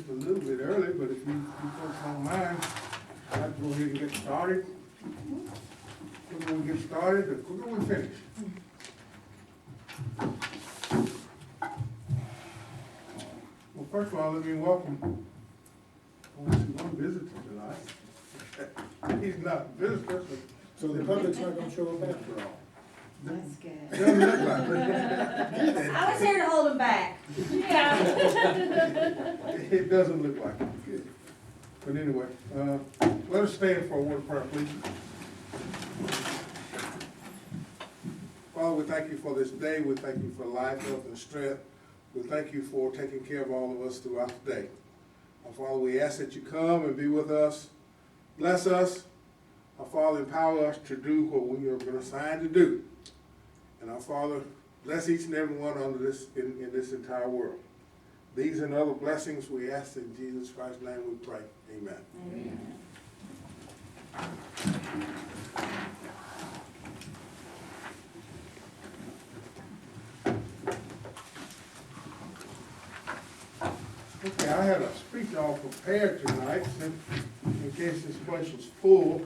just a little bit early, but if you folks don't mind, I'd like to go ahead and get started. The quicker we get started, the quicker we finish. Well, first of all, let me welcome only one visitor tonight. He's not a visitor, So the public's not gonna show up after all? That's good. doesn't look like it. I was here to hold him back. Yeah. It doesn't look like it. But anyway, let us stand for a word of prayer, please. Father, we thank you for this day. We thank you for life, health, and strength. We thank you for taking care of all of us throughout the day. Our Father, we ask that you come and be with us. Bless us. Our Father, empower us to do what we have been assigned to do. And our Father, bless each and every one under this in this entire world. These and other blessings we ask in Jesus Christ's name we pray. Amen. Amen. Okay, I had a speech all prepared tonight, in case this place was full,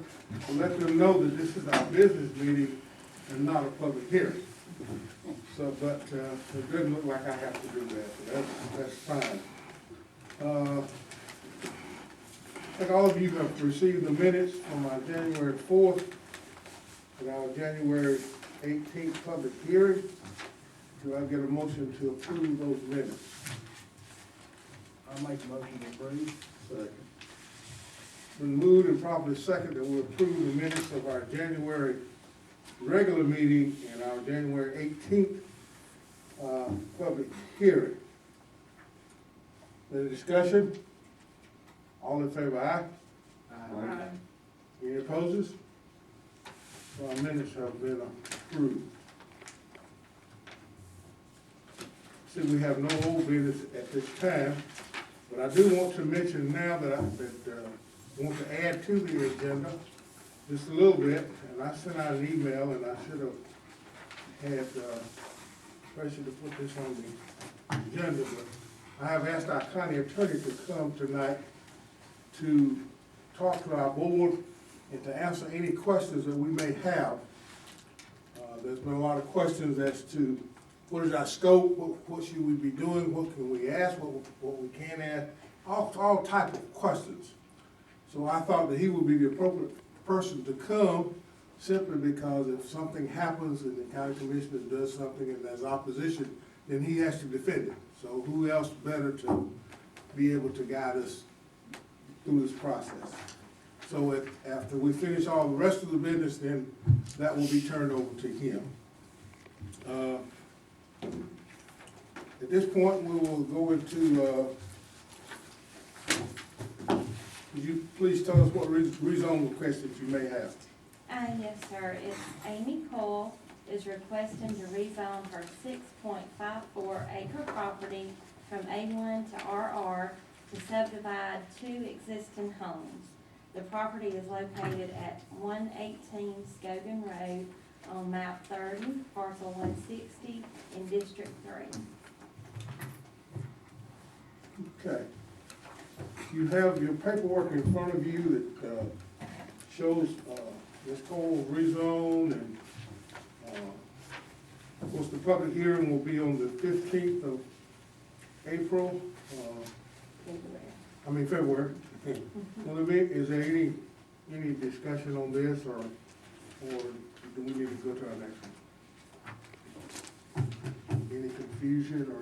to let them know that this is our business meeting and not a public hearing. So, but it doesn't look like I have to do that, so that's fine. I think all of you have received the minutes from our January 4th and our January 18th public hearing. Do I get a motion to approve those minutes? I'll make a motion to approve. Second. Been moved and properly second that we approve the minutes of our January regular meeting and our January 18th public hearing. Any discussion? All in favor, aye? Aye. Any opposers? So our minutes have been approved. See, we have no old business at this time, but I do want to mention now that I want to add to the agenda just a little bit, and I sent out an email, and I should have had pressure to put this on the agenda, but I have asked our county attorney to come tonight to talk to our board and to answer any questions that we may have. There's been a lot of questions as to what is our scope, what should we be doing, what can we ask, what we can ask, all type of questions. So I thought that he would be the appropriate person to come, simply because if something happens and the county commissioner does something and there's opposition, then he has to defend it. So who else better to be able to guide us through this process? So after we finish all the rest of the business, then that will be turned over to him. At this point, we will go into, could you please tell us what rezone request that you may have? Yes, sir. It's Amy Cole is requesting to rezone her 6.54 acre property from A1 to RR to subdivide 2 existing homes. The property is located at 118 Scogan Road on map 30, parcel 160 in District 3. Okay. You have your paperwork in front of you that shows this whole rezone, and of course the public hearing will be on the 15th of April. February. Will there be, is there any discussion on this, or do we need to go to our next one? Any confusion or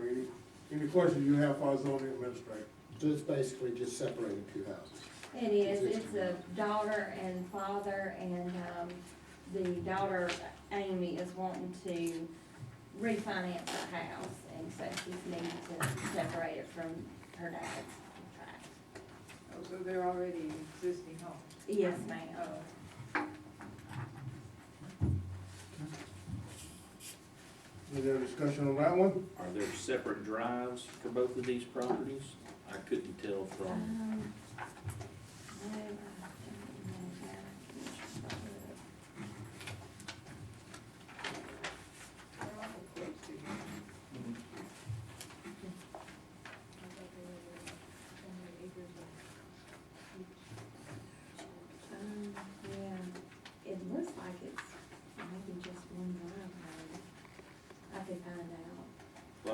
any questions you have for our zoning administrator? So it's basically just separating 2 houses. It is. It's a daughter and father, and the daughter, Amy, is wanting to refinance her house, and so she's needing to separate it from her dad's tract. Oh, so they're already existing homes? Yes, ma'am. Oh. Any other discussion on that one? Are there separate drives for both of these properties? I couldn't tell from, No, They're awful close to you.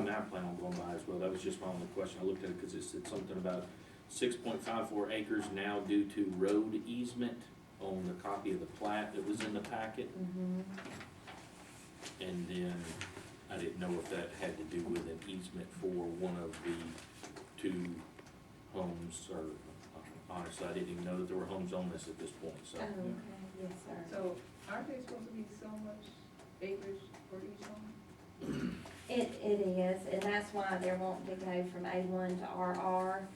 mean, I plan on going by as well, that was just my only question, I looked at it because it said something about 6.54 acres now due to road easement on the copy of the plat that was in the packet, Mhm. and then I didn't know if that had to do with an easement for one of the two homes, or honestly, I didn't even know that there were homes on this at this point, so. Oh, okay, yes, sir. So aren't they supposed to be so much acreage for each home? It is, and that's why they're wanting to go from A1 to RR,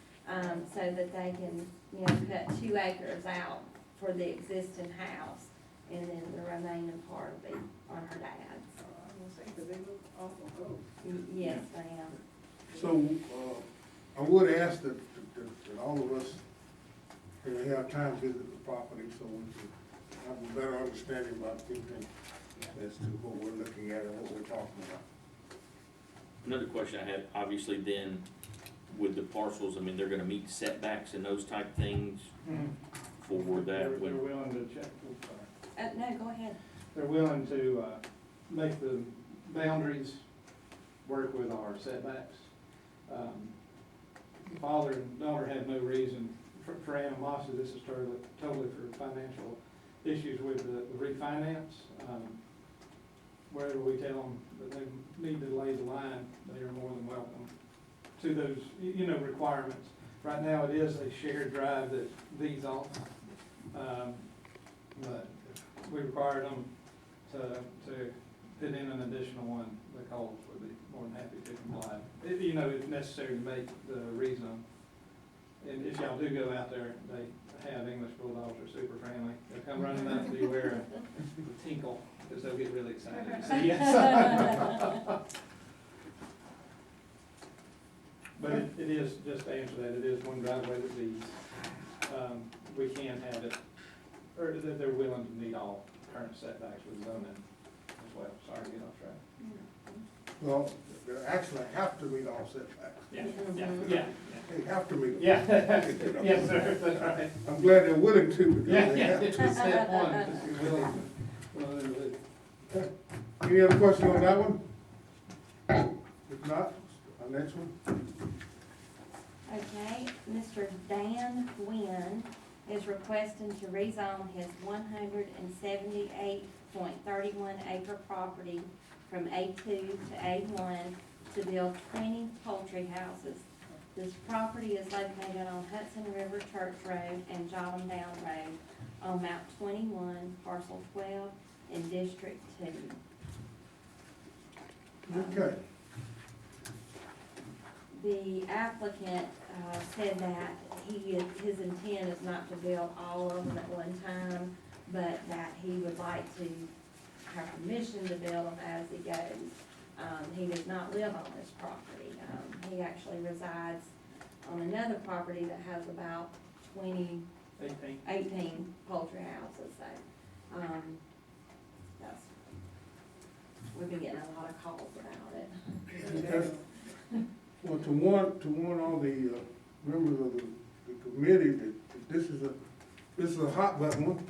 so that they can, you know, cut 2 acres out for the existing house, and then the remaining part will be on her dad's. I'm gonna say, cause they look awful close. Yes, ma'am. So, I would ask that all of us, can we have time to visit the property so we can have a better understanding about everything as to what we're looking at and what we're talking about. Another question I had, obviously then, with the parcels, I mean, they're gonna meet setbacks and those type things for They're that, when, willing to check, oh, sorry. No, go ahead. They're willing to, make the boundaries work with our setbacks. Father and daughter have no reason for animosity. This is totally for financial issues with the refinance. Wherever we tell them that they need to lay the line, they are more than welcome to those, you know, requirements. Right now, it is a shared drive that these off. But if we required them to put in an additional one, the Coles would be more than happy to comply. You know, if necessary to make the rezone. And if y'all do go out there, they have English bulldogs, are super friendly. They'll come running up to you wearing a tinkle, because they'll get really excited to see you. But it is, just to answer that, it is one driveway that these, we can have it, or that they're willing to meet all current setbacks with zoning as well. Sorry to get off track. Well, they actually have to meet all setbacks. Yeah. They have to meet them. Yeah, yes, sir, that's right. I'm glad they're willing to, because Yeah, they yeah, have it's to. step one, just be willing to do. Any other questions on that one? If not, our next one. Okay, Mr. Dan Wynn is requesting to rezone his 178.31 acre property from A2 to A1 to build 20 poultry houses. This property is located on Hudson River Church Road and Jotham Down Road on map 21, parcel 12 in District 2. Okay. The applicant said that his intent is not to build all of them at one time, but that he would like to have permission to build them as he goes. He does not live on this property. He actually resides on another property that has about 18 poultry houses, so, that's, we've been getting a lot of calls about it. Okay. Well, to warn all the members of the committee that this is a hot button one.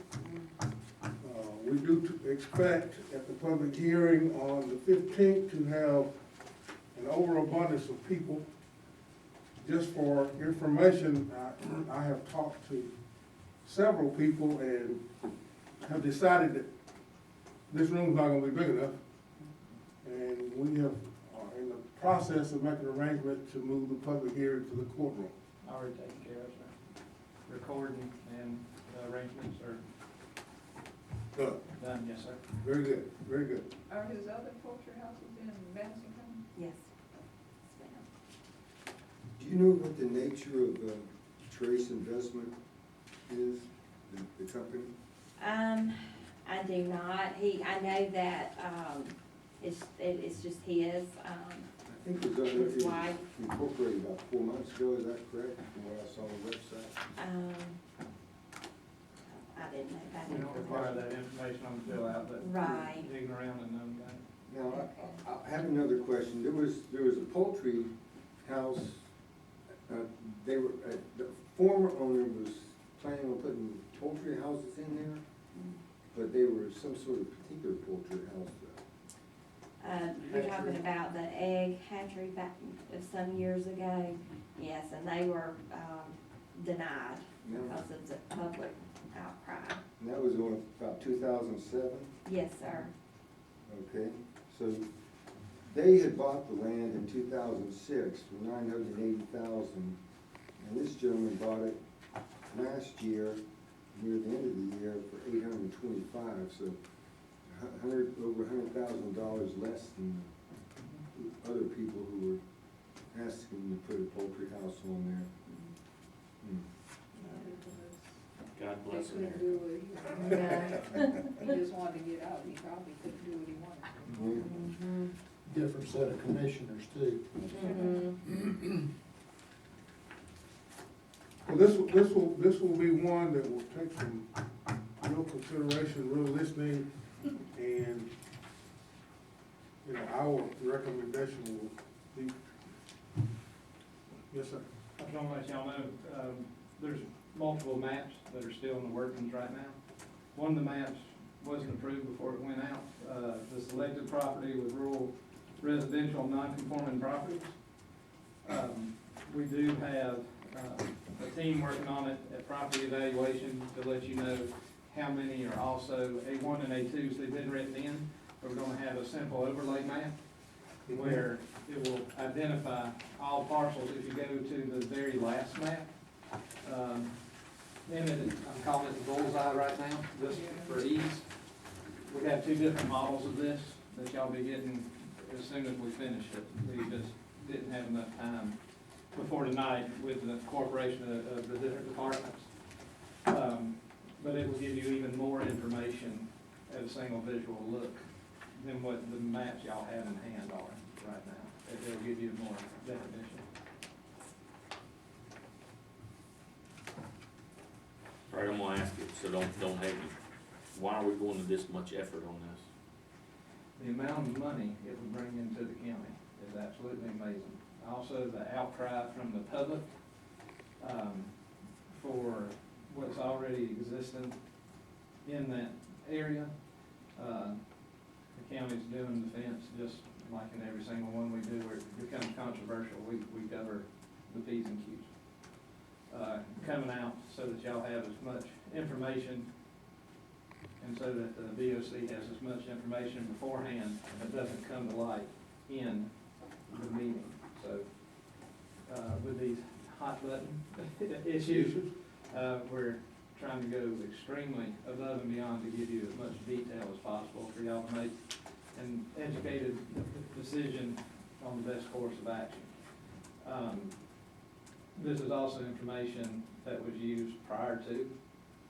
We do expect at the public hearing on the 15th to have an overabundance of people. Just for information, I have talked to several people and have decided that this room's not gonna be big enough. And we are in the process of making arrangements to move the public hearing to the courtroom. Already taken care of, sir. Recording and arrangements are Good. done, yes, sir. Very good, very good. Are his other poultry houses in Madison County? Yes. Yes, ma'am. Do you know what the nature of Trace Investment is, the company? I do not. I know that, it's just his, I think it was his wife. incorporated about 4 months ago, is that correct, from what I saw on the website? I didn't know that. We don't require that information on the fill out, but Right. digging around and knowing that. Now, I have another question. There was a poultry house, the former owner was planning on putting poultry houses in there, but they were some sort of particular poultry house. You're talking about the egg hatchery back of some years ago, yes, and they were, denied because of the public outcry. And that was on about 2007? Yes, sir. Okay, so they had bought the land in 2006 for $980,000, and this gentleman bought it last year, near the end of the year, for $825, so over $100,000 less than the other people who were asking to put a poultry house on there. Hmm. God They bless him. couldn't do what he wanted. He just wanted to get out, he probably couldn't do what he wanted. Yeah. Mhm. Different set of commissioners too. Mhm. Well, this will be one that will take some real consideration, real listening, and, you know, our recommendation will be, yes, sir. I just want to let y'all know, there's multiple maps that are still in the workings right now. One of the maps wasn't approved before it went out. The selected property was rural residential non-conforming properties. We do have, a team working on it at property evaluation to let you know how many are also A1 and A2s they've been written in. We're gonna have a simple overlay map where it will identify all parcels. If you go to the very last map, I'm calling it the bullseye right now, just for ease. We have two different models of this that y'all be getting as soon as we finish it. We just didn't have enough time before tonight with the incorporation of the different departments. But it will give you even more information at a single visual look than what the maps y'all have in hand are right now. It'll give you more definition. All right, I'm gonna ask you, so don't hate me. Why are we going to this much effort on this? The amount of money it would bring into the county is absolutely amazing. Also, the outcry from the public, for what's already existing in that area. The county's doing the fence just like in every single one we do where it becomes controversial. We cover the P's and Q's. Coming out so that y'all have as much information and so that the VOC has as much information beforehand and it doesn't come to light in the meeting. So, with these hot button issues, we're trying to go extremely above and beyond to give you as much detail as possible for y'all to make an educated decision on the best course of action. This is also information that was used prior to,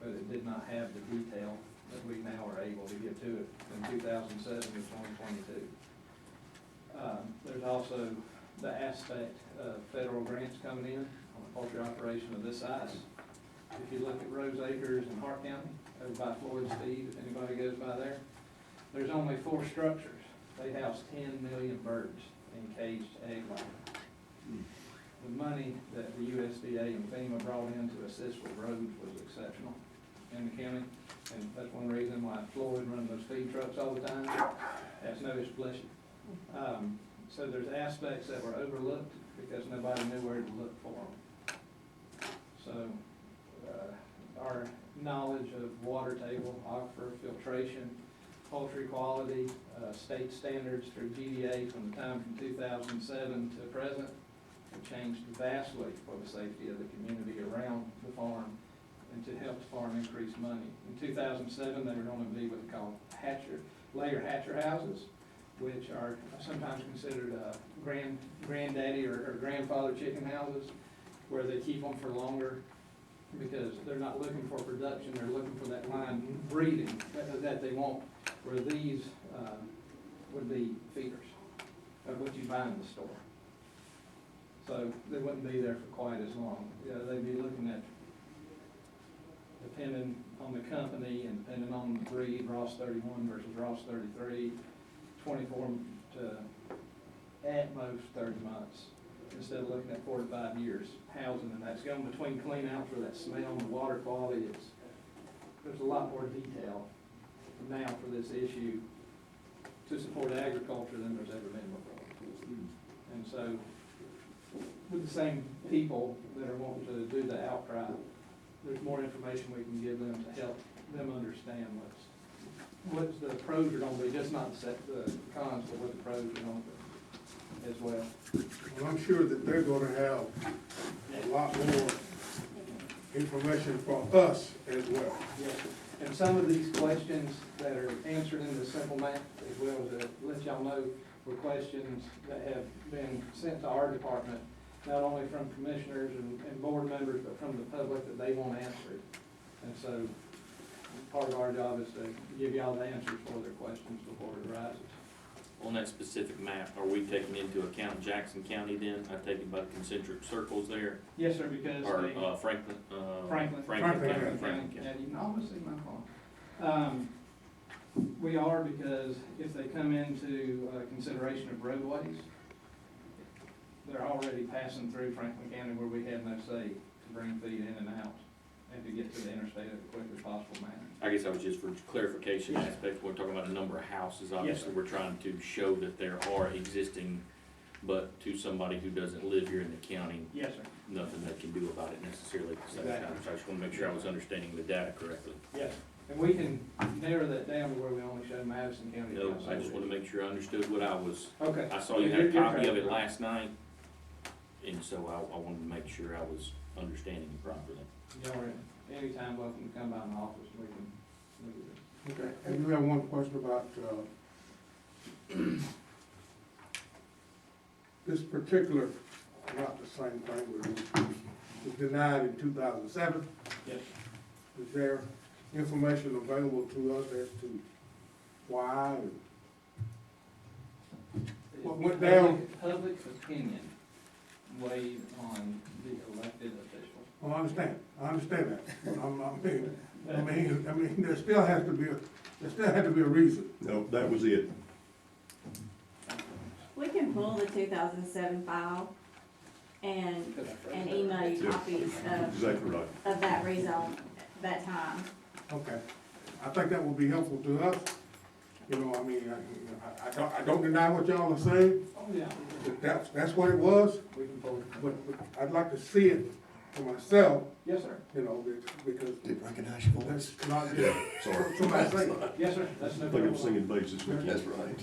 but it did not have the detail that we now are able to give to it in 2007 to 2022. There's also the aspect of federal grants coming in on a poultry operation of this size. If you look at Rose Acres in Hart County, over by Floyd's Feed, if anybody goes by there, there's only 4 structures. They house 10 million birds in caged egg laying. The money that the USDA and FEMA brought in to assist with roads was exceptional in the county. And that's one reason why Floyd runs those feed trucks all the time. That's no explanation. So there's aspects that were overlooked because nobody knew where to look for them. So our knowledge of water table, aquifer filtration, poultry quality, state standards through GDA from the time from 2007 to present have changed vastly for the safety of the community around the farm and to help the farm increase money. In 2007, they were going to be what they call layer hatcher houses, which are sometimes considered granddaddy or grandfather chicken houses, where they keep them for longer because they're not looking for production, they're looking for that line breeding that they want, where these would be feeders of what you buy in the store. So they wouldn't be there for quite as long. They'd be looking at, depending on the company and depending on the breed, Ross 31 versus Ross 33, 24 to at most 30 months, instead of looking at 4 to 5 years housing, and that's going between clean outs where that smell and the water quality there's a lot more detail now for this issue to support agriculture than there's ever been before. And so, with the same people that are wanting to do the outcry, there's more information we can give them to help them understand what's the pros are gonna be, just not the cons, but what the pros are gonna be as well. Well, I'm sure that they're gonna have a lot more information for us as well. Yes, sir. And some of these questions that are answered in the simple math, as well as let y'all know, were questions that have been sent to our department, not only from commissioners and board members, but from the public that they want answered. And so, part of our job is to give y'all the answers for their questions before it arises. On that specific map, are we taking into account Jackson County then? I take it about the concentric circles there? Yes, sir, because Or, they. Franklin? Franklin. Franklin County. County. Franklin Yeah, County. you can always see my phone. We are, because if they come into consideration of roadways, they're already passing through Franklin County where we have no say to bring feed in and out and to get to the interstate in the quickest possible manner. I guess I was just for clarification Yes, sir. aspect, we're talking about a number of houses, Yes, obviously, sir. we're trying to show that there are existing, but to somebody who doesn't live here in the county, Yes, sir. nothing they can do about it necessarily at the same Exactly. time. So I just wanna make sure I was understanding the data correctly. Yes, and we can narrow that down to where we only show Madison County. No, I just wanna make sure I understood what I was, Okay. I saw you had a You're copy of correct. it last night, and so I wanted to make sure I was understanding it properly. Y'all are anytime welcome to come by my office, we can do it. Okay, and you have one question about, this particular, not the same thing, but it was denied in 2007. Yes. Is there information available to us as to why? What went down? Public opinion weighed on the elected officials. Well, I understand that. I mean, there still had to be a reason. No, that was it. We can pull the 2007 file and email you Yeah. copies Exactly right. of that rezone, that time. Okay. I think that would be helpful to us. You know, I mean, I don't deny what y'all are saying, Oh, yeah. but that's what it was, We can pull it. but I'd like to see it for myself, Yes, sir. you know, because Didn't recognize your voice. that's not just Sorry. somebody saying. Yes, sir. That's no I think I'm problem. singing bass this weekend. That's right.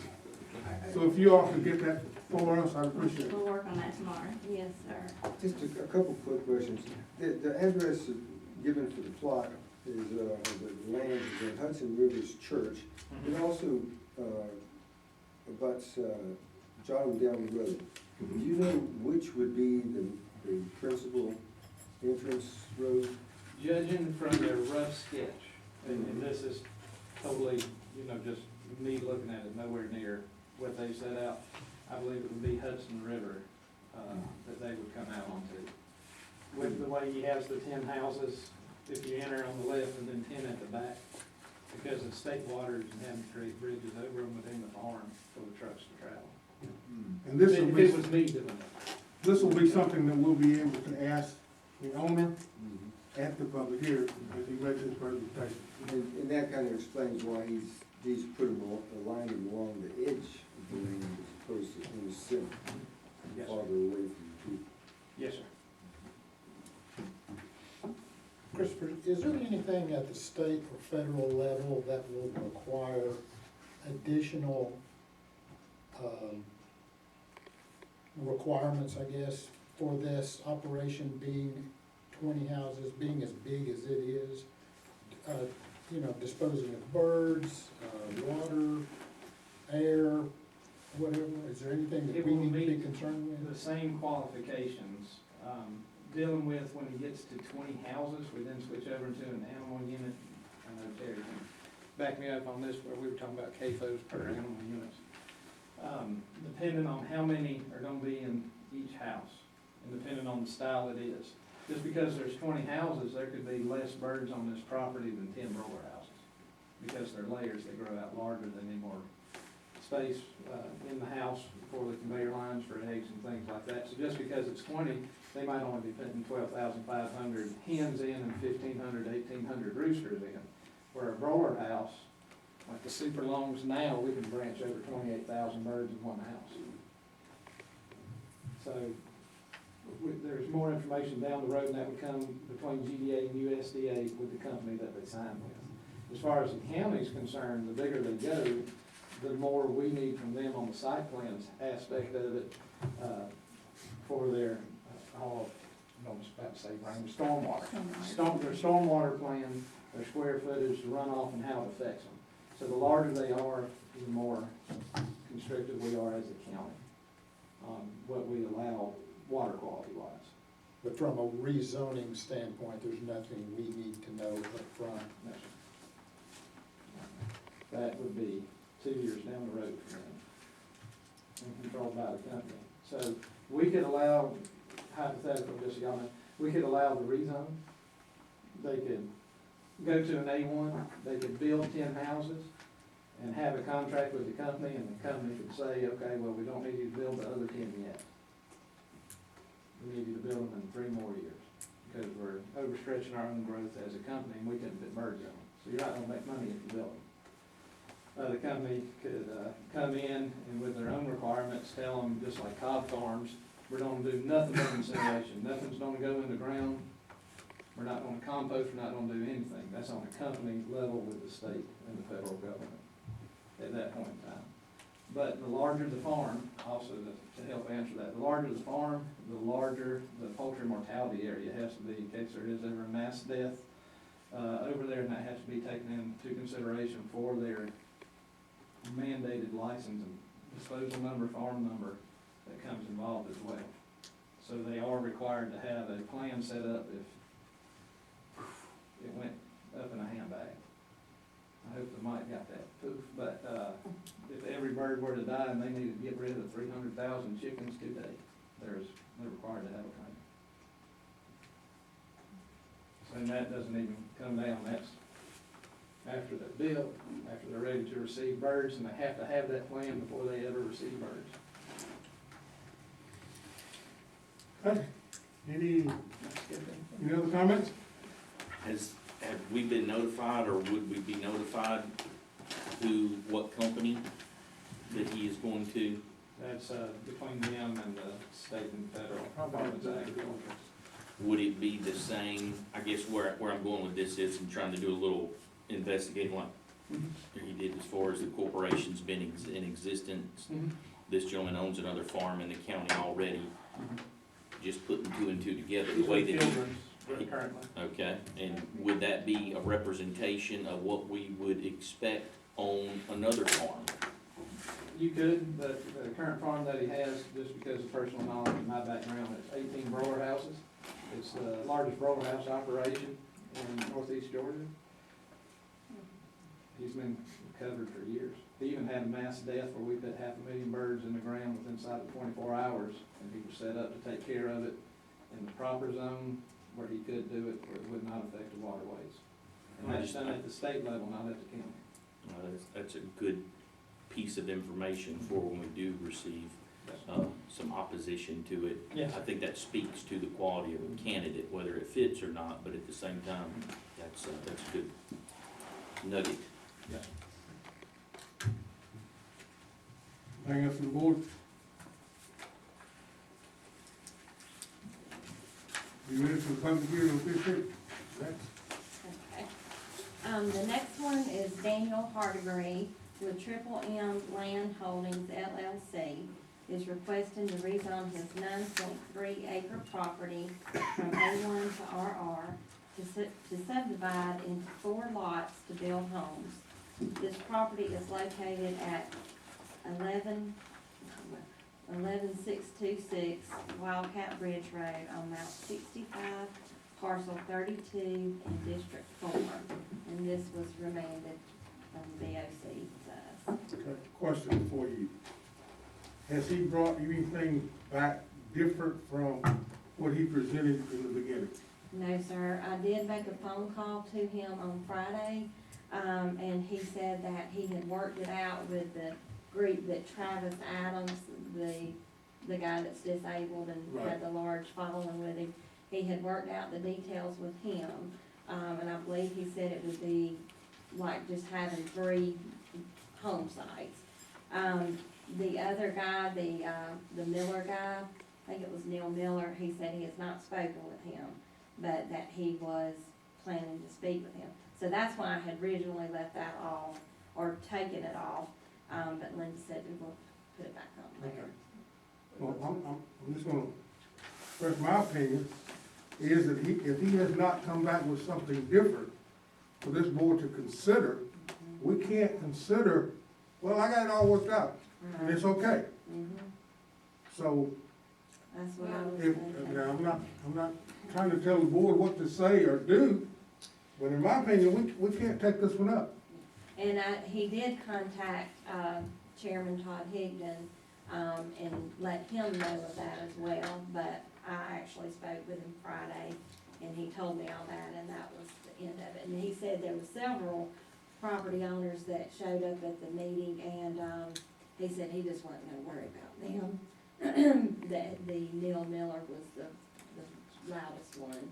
So if you all could get that for us, I'd appreciate it. We'll work on that tomorrow. Yes, sir. Just a couple quick questions. The address given for the plot is, the land is in Hudson Rivers Church. It also, abuts, John down the road. Do you know which would be the principal entrance road? Judging from their rough sketch, and this is totally, just me looking at it, nowhere near what they set out, I believe it would be Hudson River, that they would come out onto. With the way he has the 10 houses, if you enter on the left and then 10 at the back, because of state waters and having to create bridges over them within the farm for the trucks to travel. And this If will it be, was me doing it. this will be something that we'll be able to ask the owner at the public hearing as he makes his presentation. And that kind of explains why he's put them aligned along the edge of the lane as opposed to in the center, Yes, sir. farther away from the people. Yes, sir. Christopher, is there anything at the state or federal level that will require additional, requirements, I guess, for this operation being 20 houses, being as big as it is? Disposing of birds, water, air, whatever, is there anything that It we will need to be be concerned with? The same qualifications, dealing with when it gets to 20 houses, we then switch over to an animal unit. I know Terry can back me up on this, where we were talking about CAFOs per animal units. Depending on how many are gonna be in each house, and depending on the style it is. Just because there's 20 houses, there could be less birds on this property than 10 broiler houses, because they're layers that grow out larger than any more space in the house for the conveyor lines for eggs and things like that. So just because it's 20, they might only be putting 12,500 hens in and 1,500, 1,800 roosters in. Where a broiler house like the super longs now, we can branch over 28,000 birds in one house. So, there's more information down the road, and that would come between GDA and USDA with the company that they sign with. As far as the county's concerned, the bigger they go, the more we need from them on the site plans aspect of it, for their, I was about to say, stormwater. Their stormwater plan, their square footage, the runoff, and how it affects them. So the larger they are, the more constricted we are as a county on what we allow water quality wise. But from a rezoning standpoint, there's nothing we need to know up front. No, sir. That would be 2 years down the road for them, and controlled by the company. So we could allow, hypothetical, just so y'all know, we could allow the rezone. They could go to an A1, they could build 10 houses and have a contract with the company, and the company could say, okay, well, we don't need you to build the other 10 yet. We need you to build them in 3 more years, because we're overstretching our own growth as a company, and we couldn't fit birds on them. So you're not gonna make money if you build them. The company could come in and with their own requirements, tell them, just like Cobb Farms, we're gonna do nothing but incineration, nothing's gonna go in the ground, we're not gonna compost, we're not gonna do anything. That's on a company level with the state and the federal government at that point in time. But the larger the farm, also to help answer that, the larger the farm, the larger the poultry mortality area has to be in case there is ever a mass death over there, and that has to be taken into consideration for their mandated license and disposal number, farm number that comes involved as well. So they are required to have a plan set up if it went up in a handbag. I hope the mic got that poof, but if every bird were to die and they needed to get rid of 300,000 chickens today, they're required to have a plan. So that doesn't even come down, that's after they're built, after they're ready to receive birds, and they have to have that plan before they ever receive birds. Okay, any other comments? Have we been notified, or would we be notified what company that he is going to? That's between them and the state and federal departments of agriculture. Would it be the same, I guess where I'm going with this is I'm trying to do a little investigating like he did as far as the corporation's been in existence. This gentleman owns another farm in the county already. Just putting 2 and 2 together, the way that Currently. okay, and would that be a representation of what we would expect on another farm? You could, but the current farm that he has, just because of personal knowledge and my background, it's 18 broiler houses. It's the largest broiler house operation in northeast Georgia. He's been covered for years. He even had a mass death where we put 500,000 birds in the ground within inside of 24 hours, and he was set up to take care of it in the proper zone where he could do it, where it would not affect the waterways. And that's done at the state level, not at the county. That's a good piece of information for when we do receive some opposition to it. Yes. I think that speaks to the quality of a candidate, whether it fits or not, but at the same time, that's a good nugget. Yes. Anything else from the board? You ready for the public hearing on 15th? Okay. The next one is Daniel Hardigree with Triple M Land Holdings LLC is requesting to rezone his 9.3 acre property from A1 to RR to subdivide into 4 lots to build homes. This property is located at 11626 Wildcat Bridge Road on map 65, parcel 32 in District 4. And this was remanded from BOC to us. Okay, question for you. Has he brought you anything back different from what he presented in the beginning? No, sir. I did make a phone call to him on Friday, and he said that he had worked it out with the group that Travis Adams, the guy that's disabled and had the large following with him, he had worked out the details with him, and I believe he said it would be like just having 3 home sites. The other guy, the Miller guy, I think it was Neil Miller, he said he has not spoken with him, but that he was planning to speak with him. So that's why I had originally left that off, or taken it off, but Linda said we will put it back on there. Well, I'm just gonna express my opinion, is that if he has not come back with something different for this board to consider, we can't consider, well, I got it all worked out, and it's okay. Mhm. So, That's what I was if, thinking. now, I'm not trying to tell the board what to say or do, but in my opinion, we can't take this one up. And he did contact, Chairman Todd Higdon, and let him know of that as well, but I actually spoke with him Friday, and he told me all that, and that was the end of it. And he said there were several property owners that showed up at the meeting, and, he said he just wasn't gonna worry about them. The Neil Miller was the loudest one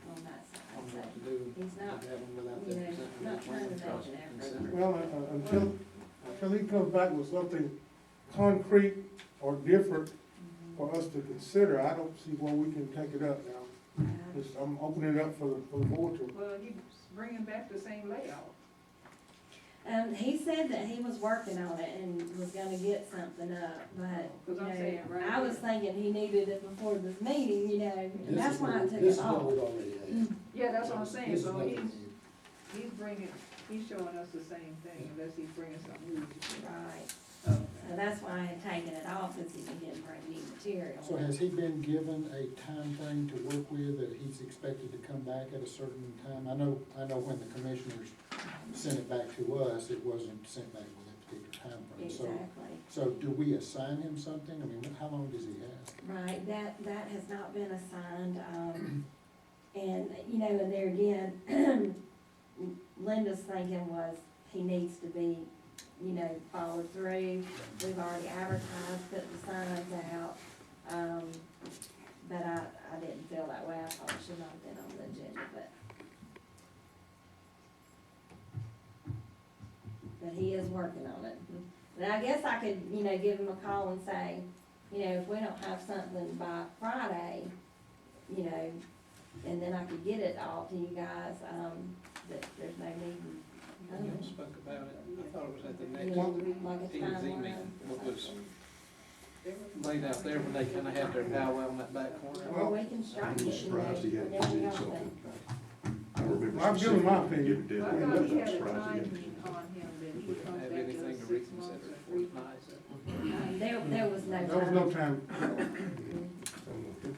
on that side, so he's not, you know, not trying to make an effort. Well, until he comes back with something concrete or different for us to consider, I don't see why we can take it up now. I'm opening it up for the board to. Well, he's bringing back the same layout. He said that he was working on it and was gonna get something up, but, you 'Cause I'm saying know, right I was here. thinking he needed it before this meeting, you know, and This that's is why I what- took this it is what off. we'd already had. Yeah, that's what I'm saying, This is so what- he's bringing, he's showing us the same thing, unless he's bringing something new. Right, Oh, so that's why I had taken it off, since he didn't bring new material. So has he been given a time frame to work with, that he's expected to come back at a certain time? I know when the commissioners sent it back to us, it wasn't sent back with a particular time frame. Exactly, So do we assign him something? I mean, how long does he have? right, that has not been assigned, and, you know, and there again, Linda's thinking was, he needs to be, you know, followed through. We've already advertised, put the signs out, but I didn't feel that way, I thought it should not have been on the agenda, but he is working on it. And I guess I could, you know, give him a call and say, you know, if we don't have something by Friday, you know, and then I could get it all to you guys, that there's no need. You spoke about it, I thought it was at the You next know, like a P and Z timeline. meeting, what was laid out there when they kinda had their powwow on that back corner. Or we can strike I'm it, you know, surprised he hadn't whatever seen y'all something. think. I remember Well, I've given my specifically opinion. giving I deadline, thought but he I'm had a surprised he time hadn't seen on him that he Wouldn't comes have back anything to to 6 months reconsider or for 3 tonight. months. There was no time. There was no time. If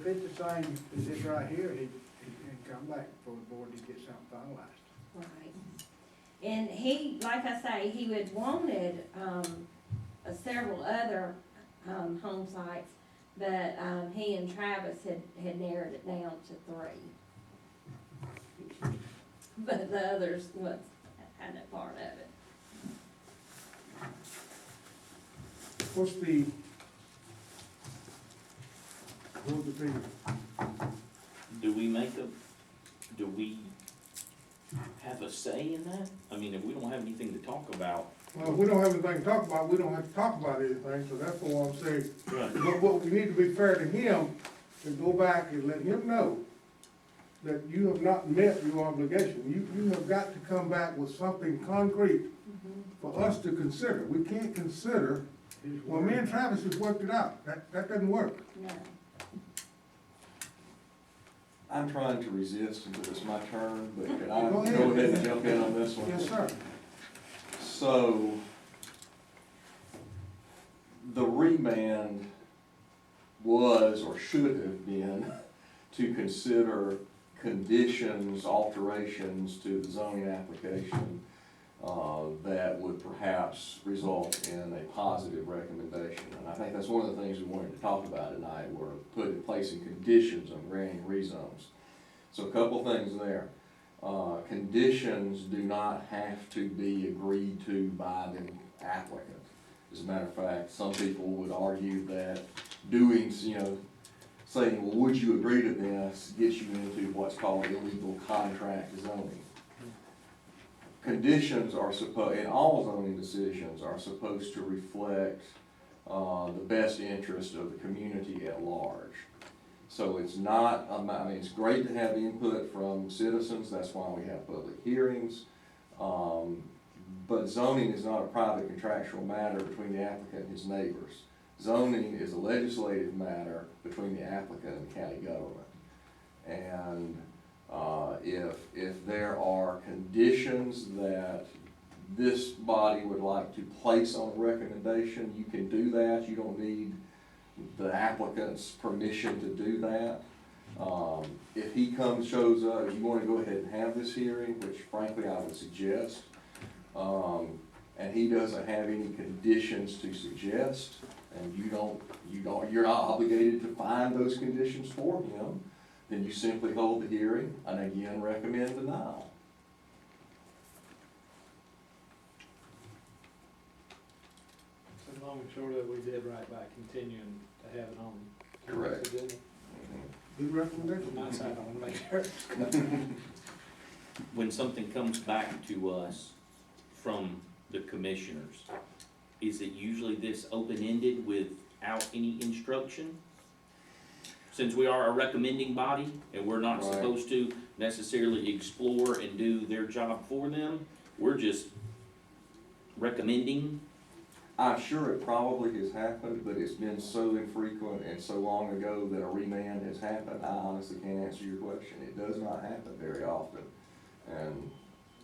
it's the same as this right here, he can come back for the board to get something finalized. Right. And he, like I say, he had wanted, several other, home sites, but, he and Travis had narrowed it down to 3. But the others had no part of it. What's the opinion? Do we have a say in that? I mean, if we don't have anything to talk about. Well, if we don't have anything to talk about, we don't have to talk about anything, so that's what I'm saying. Right. But what we need to be fair to him, is go back and let him know that you have not met your obligation. You have got to come back with something concrete for us to consider. We can't consider, well, me and Travis has worked it out. That doesn't work. No. I'm trying to resist until it's my turn, but can I Go go ahead. ahead and jump in on this one? Yes, sir. So, the remand was or should have been to consider conditions, alterations to the zoning application that would perhaps result in a positive recommendation. And I think that's one of the things we wanted to talk about tonight, were putting, placing conditions on granting rezones. So a couple things there. Conditions do not have to be agreed to by the applicant. As a matter of fact, some people would argue that doing, saying, well, would you agree to this, gets you into what's called illegal contract zoning. conditions are and all zoning decisions are supposed to reflect, the best interest of the community at large. So it's not, I mean, it's great to have input from citizens, that's why we have public hearings. But zoning is not a private contractual matter between the applicant and his neighbors. Zoning is a legislative matter between the applicant and the county government. And if there are conditions that this body would like to place on a recommendation, you can do that. You don't need the applicant's permission to do that. If he shows up, if you want to go ahead and have this hearing, which frankly I would suggest, and he doesn't have any conditions to suggest, and you're not obligated to find those conditions for him, then you simply hold the hearing and again recommend denial. So long and short of it, we did right by continuing to have it on. Correct. Good recommendation. From my side, I wanna make sure. When something comes back to us from the commissioners, is it usually this open-ended without any instruction? Since we are a recommending body and we're not Right. supposed to necessarily explore and do their job for them, we're just recommending. I'm sure it probably has happened, but it's been so infrequent and so long ago that a remand has happened, I honestly can't answer your question. It does not happen very often. And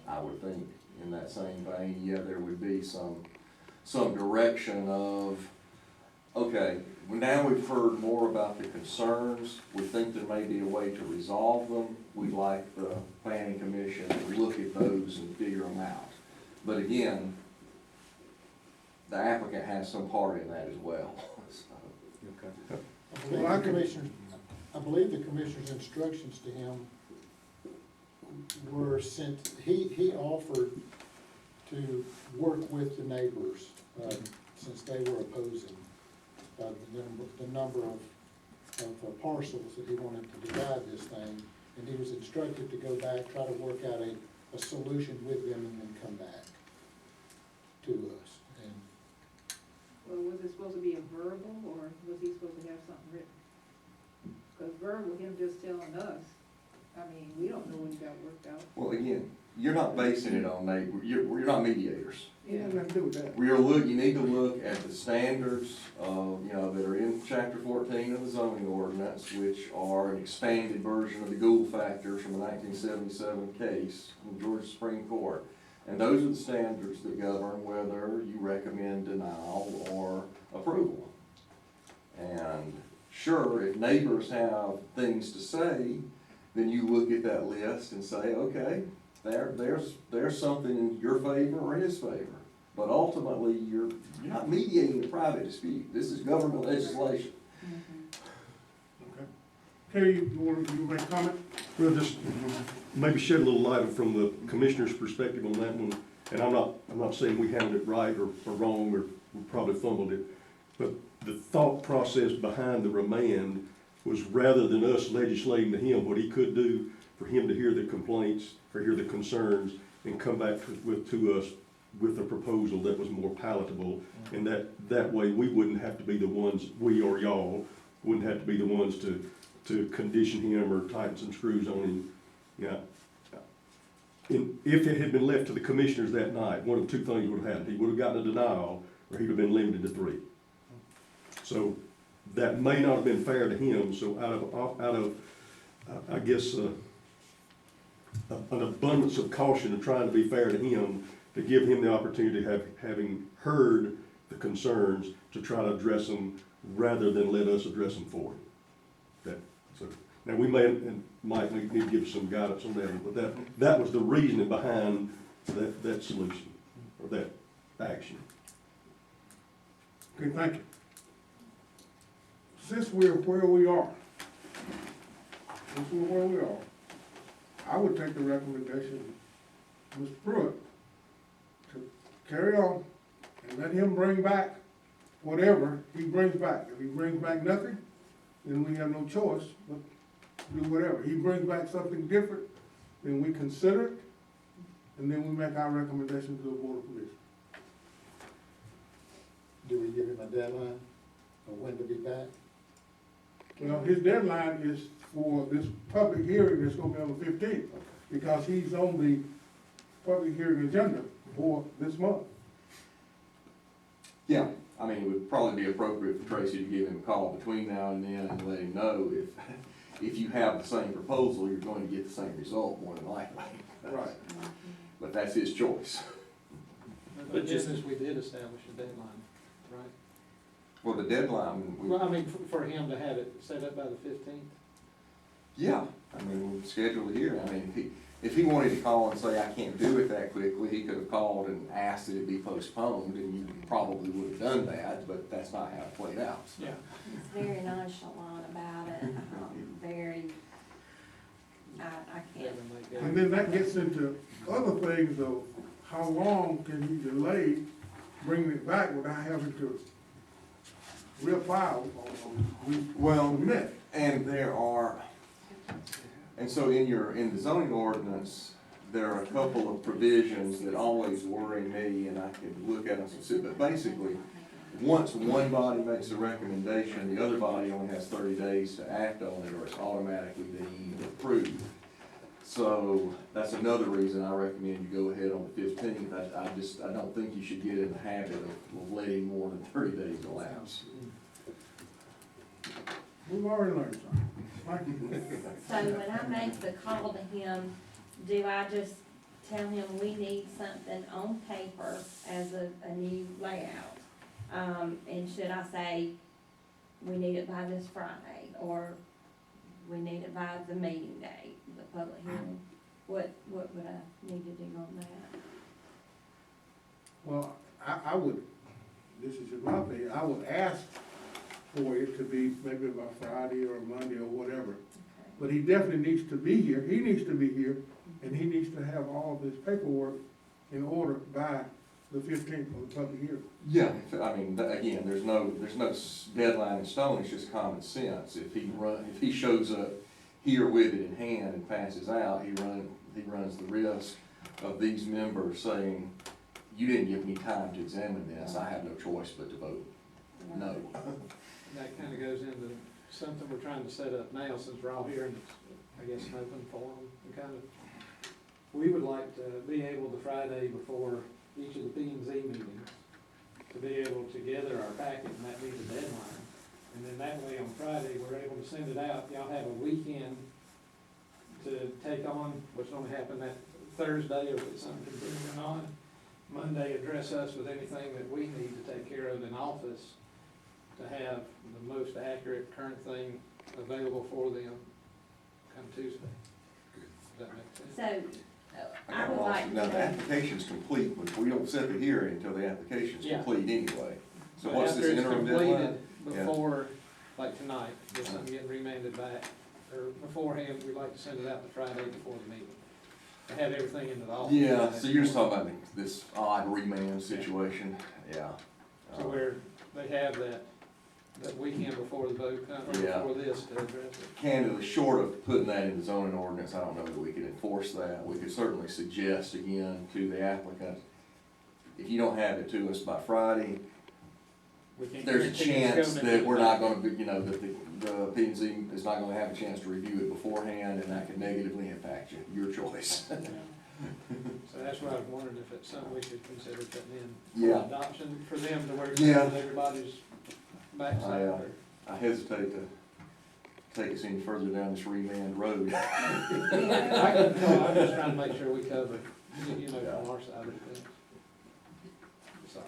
I would think in that same vein, yeah, there would be some direction of, okay, well, now we've heard more about the concerns, we think there may be a way to resolve them, we'd like the planning commission to look at those and figure them out. But again, the applicant has some part in that as well, so. Okay. I believe the commissioner's instructions to him were sent, he offered to work with the neighbors, since they were opposing, the number of parcels that he wanted to divide this thing. And he was instructed to go back, try to work out a solution with them and then come back to us. And Well, was it supposed to be a verbal, or was he supposed to have something written? Because verbal, him just telling us, I mean, we don't know what he got worked out. Well, again, you're not basing it on neighbor, you're not mediators. It has nothing to do with that. You need to look at the standards of, that are in chapter 14 of the zoning ordinance, which are an expanded version of the Gould factors from the 1977 case from the Georgia Supreme Court. And those are the standards that govern whether you recommend denial or approval. And sure, if neighbors have things to say, then you look at that list and say, okay, there's something in your favor or his favor. But ultimately, you're not mediating a private dispute. This is government legislation. Okay. Terry, you want to make a comment? Well, just maybe shed a little light from the commissioner's perspective on that one. And I'm not saying we handled it right or wrong, or we probably fumbled it. But the thought process behind the remand was, rather than us legislating to him what he could do, for him to hear the complaints, or hear the concerns, and come back to us with a proposal that was more palatable. And that way we wouldn't have to be the ones, we or y'all, wouldn't have to be the ones to condition him or tighten some screws on him. Yeah. If it had been left to the commissioners that night, one of two things would have happened. He would have gotten a denial, or he'd have been limited to 3. So that may not have been fair to him, so out of I guess, an abundance of caution and trying to be fair to him, to give him the opportunity of having heard the concerns, to try to address them rather than let us address them for him. So, now we may, and Mike, we need to give some guidance on that, but that was the reasoning behind that solution, or that action. Okay, thank you. Since we're where we are, I would take the recommendation of Mr. Pruitt to carry on and let him bring back whatever he brings back. If he brings back nothing, then we have no choice but do whatever. He brings back something different, then we consider it and then we make our recommendation to the Board of Commissioners. Do we give him a deadline of when to be back? Well, his deadline is for this public hearing that's gonna be on the 15th, because he's on the public hearing agenda for this month. Yeah, I mean, it would probably be appropriate for Tracy to give him a call between now and then and let him know if you have the same proposal, you're going to get the same result more than likely. Right. But that's his choice. But just- Business, we did establish a deadline, right? Well, the deadline, Well, I mean, for him to have it set up by the 15th? yeah, I mean, we'll schedule it here. I mean, if he wanted to call and say, I can't do it that quickly, he could have called and asked that it be postponed, and you probably would have done that, but that's not how it played out. So. Yeah. He's very nonchalant about it, very, I can't. And then that gets into other things of how long can he delay bringing it back without having to reapply or resubmit? And there are, and so in the zoning ordinance, there are a couple of provisions that always worry me, and I can look at them specifically, but basically, once one body makes a recommendation, the other body only has 30 days to act on it, or it's automatically deemed approved. So that's another reason I recommend you go ahead on the 15th. I don't think you should get in the habit of letting more than 30 days elapse. We've already learned something. Thank you. So when I make the call to him, do I just tell him we need something on paper as a new layout? And should I say, we need it by this Friday, or we need it by the meeting date, the public hearing? What would I need to do on that? Well, I would, this is just my opinion, I would ask for it to be maybe by Friday or Monday or whatever. Okay. But he definitely needs to be here, he needs to be here, and he needs to have all of his paperwork in order by the 15th of the public hearing. Yeah, I mean, again, there's no deadline in stone, it's just common sense. If he shows up here with it in hand and passes out, he runs the risk of these members saying, you didn't give me time to examine this, I have no choice but to vote no. That kind of goes into something we're trying to set up now, since we're all here and it's, I guess, an open forum, and kind of, we would like to be able the Friday before each of the P and Z meetings, to be able to gather our packet, and that be the deadline. And then that way on Friday, we're able to send it out, y'all have a weekend to take on what's gonna happen that Thursday, or if it's something continuing on. Monday, address us with anything that we need to take care of in office, to have the most accurate current thing available for them come Tuesday. Does that make sense? So, I would like to Now, the know, application's complete, but we don't set the hearing until the application's Yeah. complete anyway. So But what's this interim deadline? After it's completed, before, like tonight, if I'm getting remanded back, or beforehand, we'd like to send it out the Friday before the meeting. To have everything into the office. Yeah, so you're just talking about this odd remand situation, yeah. To where they have that weekend before the vote, or Yeah. before this, to address it. Candidly, short of putting that in the zoning ordinance, I don't know that we could enforce that. We could certainly suggest again to the applicant, if you don't have it to us by Friday, We can't there's a guarantee it's chance going that to- we're not gonna be, that the P and Z is not gonna have a chance to review it beforehand, and that could negatively impact you, your choice. So that's why I was wondering if it's something we should consider putting in. Yeah. For adoption, for them to where Yeah. everybody's backside. I hesitate to take us any further down this remand road. I can tell, I'm just trying to make sure we cover, from our side of things. Sorry.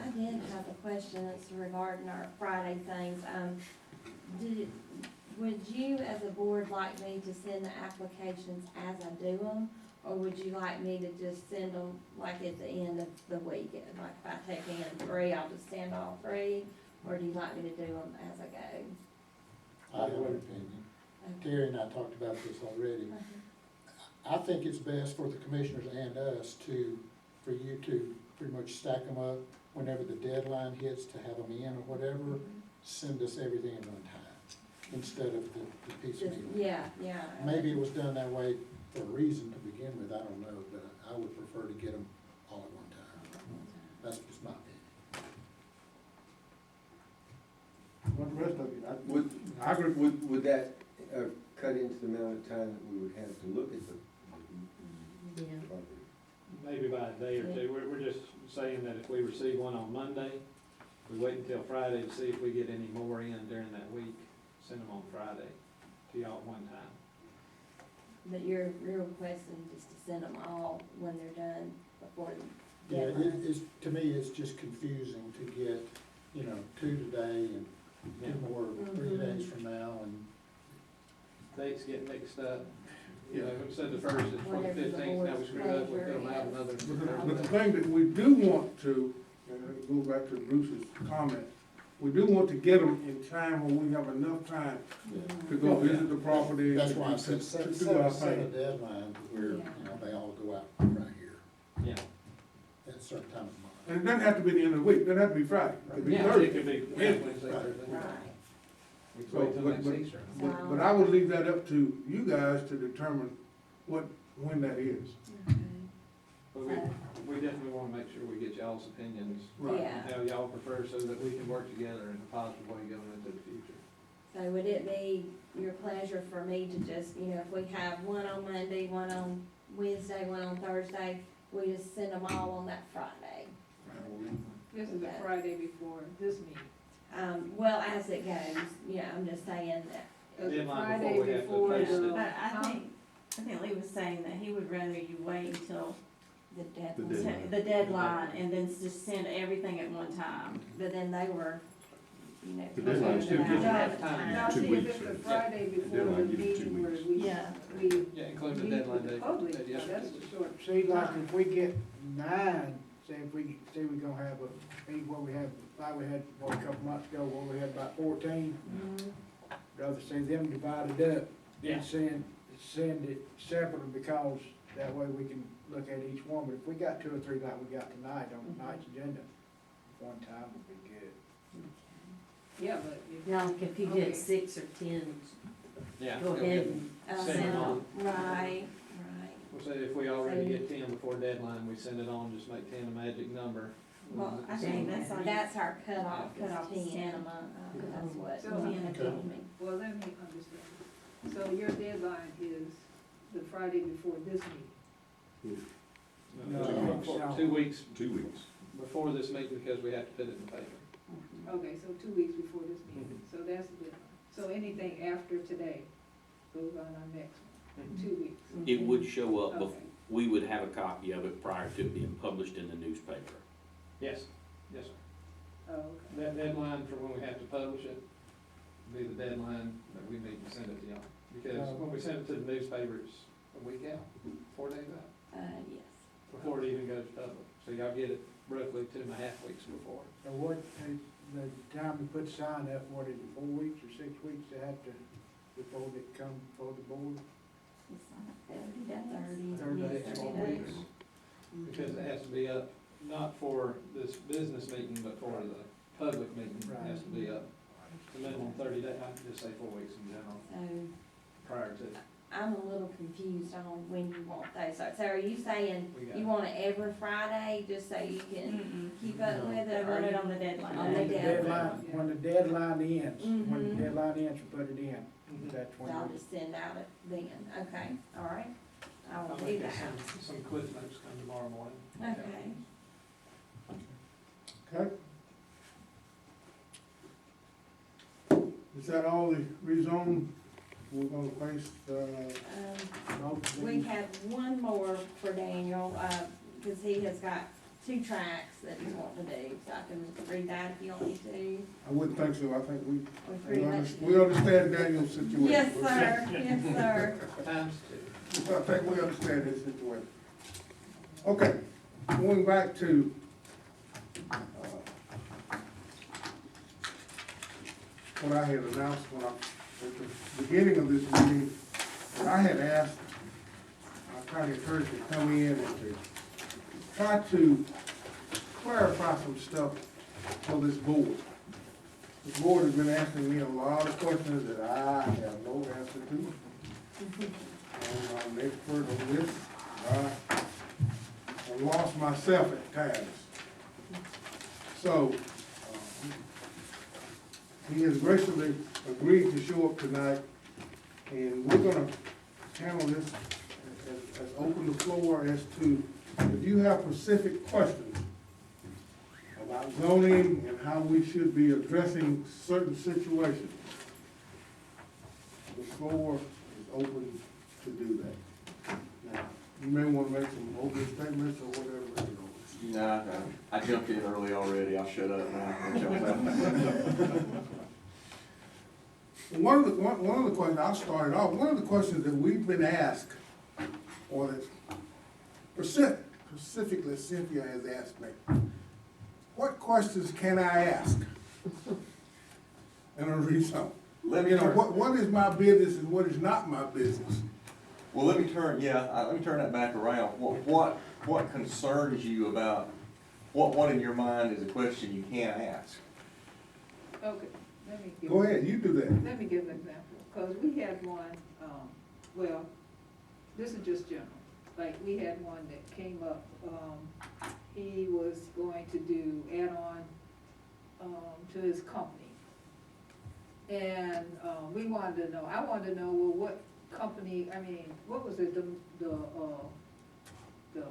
I did have a question that's regarding our Friday things. Would you, as a board, like me to send the applications as I do them? Or would you like me to just send them like at the end of the week? Like if I take in 3, I'll just send all 3? Or do you like me to do them as I go? I have an opinion. Terry and I talked about this already. I think it's best for the commissioners and us for you to pretty much stack them up whenever the deadline hits to have them in or whatever. Send us everything at one time instead of the piecemeal. Yeah. Maybe it was done that way for a reason to begin with, I don't know, but I I would prefer to get them all at one time. That's just my opinion. What the rest of you, Would, I agree. would that cut into the amount of time that we would have to look at the property? Maybe by a day or two. We're just saying that if we receive one on Monday, we wait until Friday to see if we get any more in during that week. Send them on Friday to y'all at one time. But you're requesting just to send them all when they're done before the Yeah, deadline. it is, to me, it's just confusing to get, you know, 2 today and 2 more 3 days from now, and Dates get mixed up. You know, instead of the first, it's for the Whatever the 15th, now we board's screwed up, we pleasure fill them out is. another. But the thing that we do want to, and go back to Bruce's comment, we do want to get them in time when we have enough time to go visit the property. that's and why I to- said, to set do our a thing. deadline where, you Yeah. know, they all go out right here Yeah. at a certain time of month. And it doesn't have to be the end of the week, it doesn't have to be Friday, it could be Yeah, it Thursday. could be Wednesday, Thursday. Right. We can wait till So, next but- Easter. But I would leave that up to you guys to determine when that is. Okay. But we definitely wanna make sure we get y'all's opinions. Right. Yeah. And how y'all prefer so that we can work together in a positive way going into the future. So would it be your pleasure for me to just, you know, if we have one on Monday, one on Wednesday, one on Thursday, we just send them all on that Friday? This is the Okay. Friday before this meeting. Well, as it goes, yeah, I'm just saying that, It's the Deadline Friday before we have to before post the- it. But I think Lee was saying that he would rather you wait until the deadline. deadline. the deadline and then just send everything at one time. But then they were, you know. The deadline's they two have weeks. enough Time. time. Now, 2 see, if weeks, it's the yeah. Friday before the Deadline gives you 2 meeting where weeks. we, Yeah. Yeah, include the meet deadline with the date. public, Yeah. that's a short. See, like if we get 9, say we're gonna have a meeting where we have, like we had, a couple months ago, where we had about 14, Mhm. rather see them divided up. Yeah. And send it separately, because that way we can look at each one, but if we got 2 or 3 like we got tonight on tonight's agenda, one time would be good. Yeah, but if. Now, if you Okay. get 6 or 10, Yeah. go we'll ahead get- and Send Send them on. Right, We'll say if we already get 10 before deadline, we send it on, just make 10 a magic number. Well, I think think that's that's our cutoff, Cutoff is is 10 a 10. month, that's what So- Deanna Okay. told me. Well, let me understand. So your deadline is the Friday before this meeting? No. For 2 weeks 2 weeks. before this meeting, because we have to put it in the paper. Okay, so 2 weeks before this meeting, so that's the deadline. So anything after today goes on our next one, 2 weeks. It would show up, Okay. we would have a copy of it prior to it being published in the newspaper. Yes, yes, sir. Oh, okay. That deadline for when we have to publish it will be the deadline that we need to send it to y'all. Because when we send it to the newspaper, it's a week out, 4 days out, Yes. before it even goes public. So y'all get it roughly 2.5 weeks before. So what, the time we put the sign up, what is it, 4 weeks or 6 weeks to have to, before they come before the board? It's like 30 days. 30 Yes, days, 30 4 days. weeks. Because it has to be up, not for this business meeting, but for the public meeting, it has to be up. The minimum 30 days, I can just say 4 weeks in general, So prior to. I'm a little confused on when you want those. So are you saying We got you it. want it every Friday just so you can keep up with they it? run Or it on the deadline. On the When the deadline. when the deadline ends, when Mhm. the deadline ends, we put it in, that's when. I'll just send out it then. Okay, all right. I'll I'll do make that. some cliff notes come tomorrow morning. Okay. Okay? Is that all the rezone we're gonna face, We have one more for Daniel, cause he has got 2 tracks that he's wanting to do, so I can read that if you want me to. I wouldn't think so, I think We pretty much. we understand Daniel's situation. Yes, sir, yes, sir. Times 2. I think we understand this situation. Okay, going back to, what I had announced at the beginning of this meeting, that I had asked our county attorney to come in and to try to clarify some stuff for this board. The board has been asking me a lot of questions that I have no answer to. I'm an expert on this. lost myself at times. So, he has graciously agreed to show up tonight, and we're gonna handle this as open the floor as to, if you have specific questions about zoning and how we should be addressing certain situations, the floor is open to do that. Now, you may wanna make some opening statements or whatever, you know. Nah, I jumped in early already, I'll shut up now. Let y'all know. One of the questions, I'll start it off, one of the questions that we've been asked, or that specifically Cynthia has asked me, what questions can I ask in a rezone? Let me You know, turn- what is my business and what is not my business? Well, let me turn that back around. What concerns you about, what in your mind is a question you can't ask? Okay, let me give. Go ahead, you do that. Let me give an example, because we had one, well, this is just general. Like, we had one that came up, he was going to do add-on, to his company. And, we wanted to know, I wanted to know, well, what company, I mean, what was it, what was it?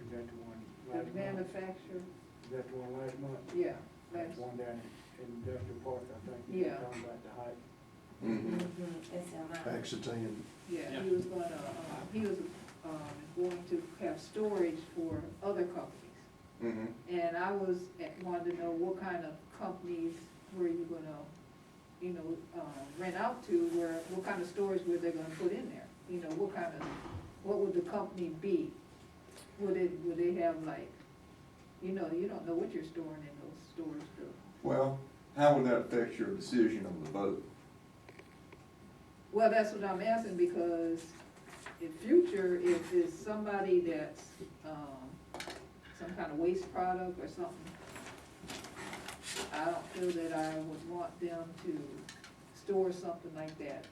Is that the one The last month? manufacturer, Is that the one last month? yeah, That's that's, one down in Industrial Park, I think. Yeah. Talking about the height. Mm-hmm. It's in mine. Accident. yeah, he was gonna, going to have storage for other companies. Mm-hmm. And I wanted to know what kind of companies were you gonna, you know, rent out to, what kind of storage were they gonna put in there? You know, what would the company be? Would they have like, you know, you don't know what you're storing in those storage stuff. Well, how would that affect your decision on the vote? Well, that's what I'm asking, because in future, if it's somebody that's, some kind of waste product or something, I don't feel that I would want them to store something like that.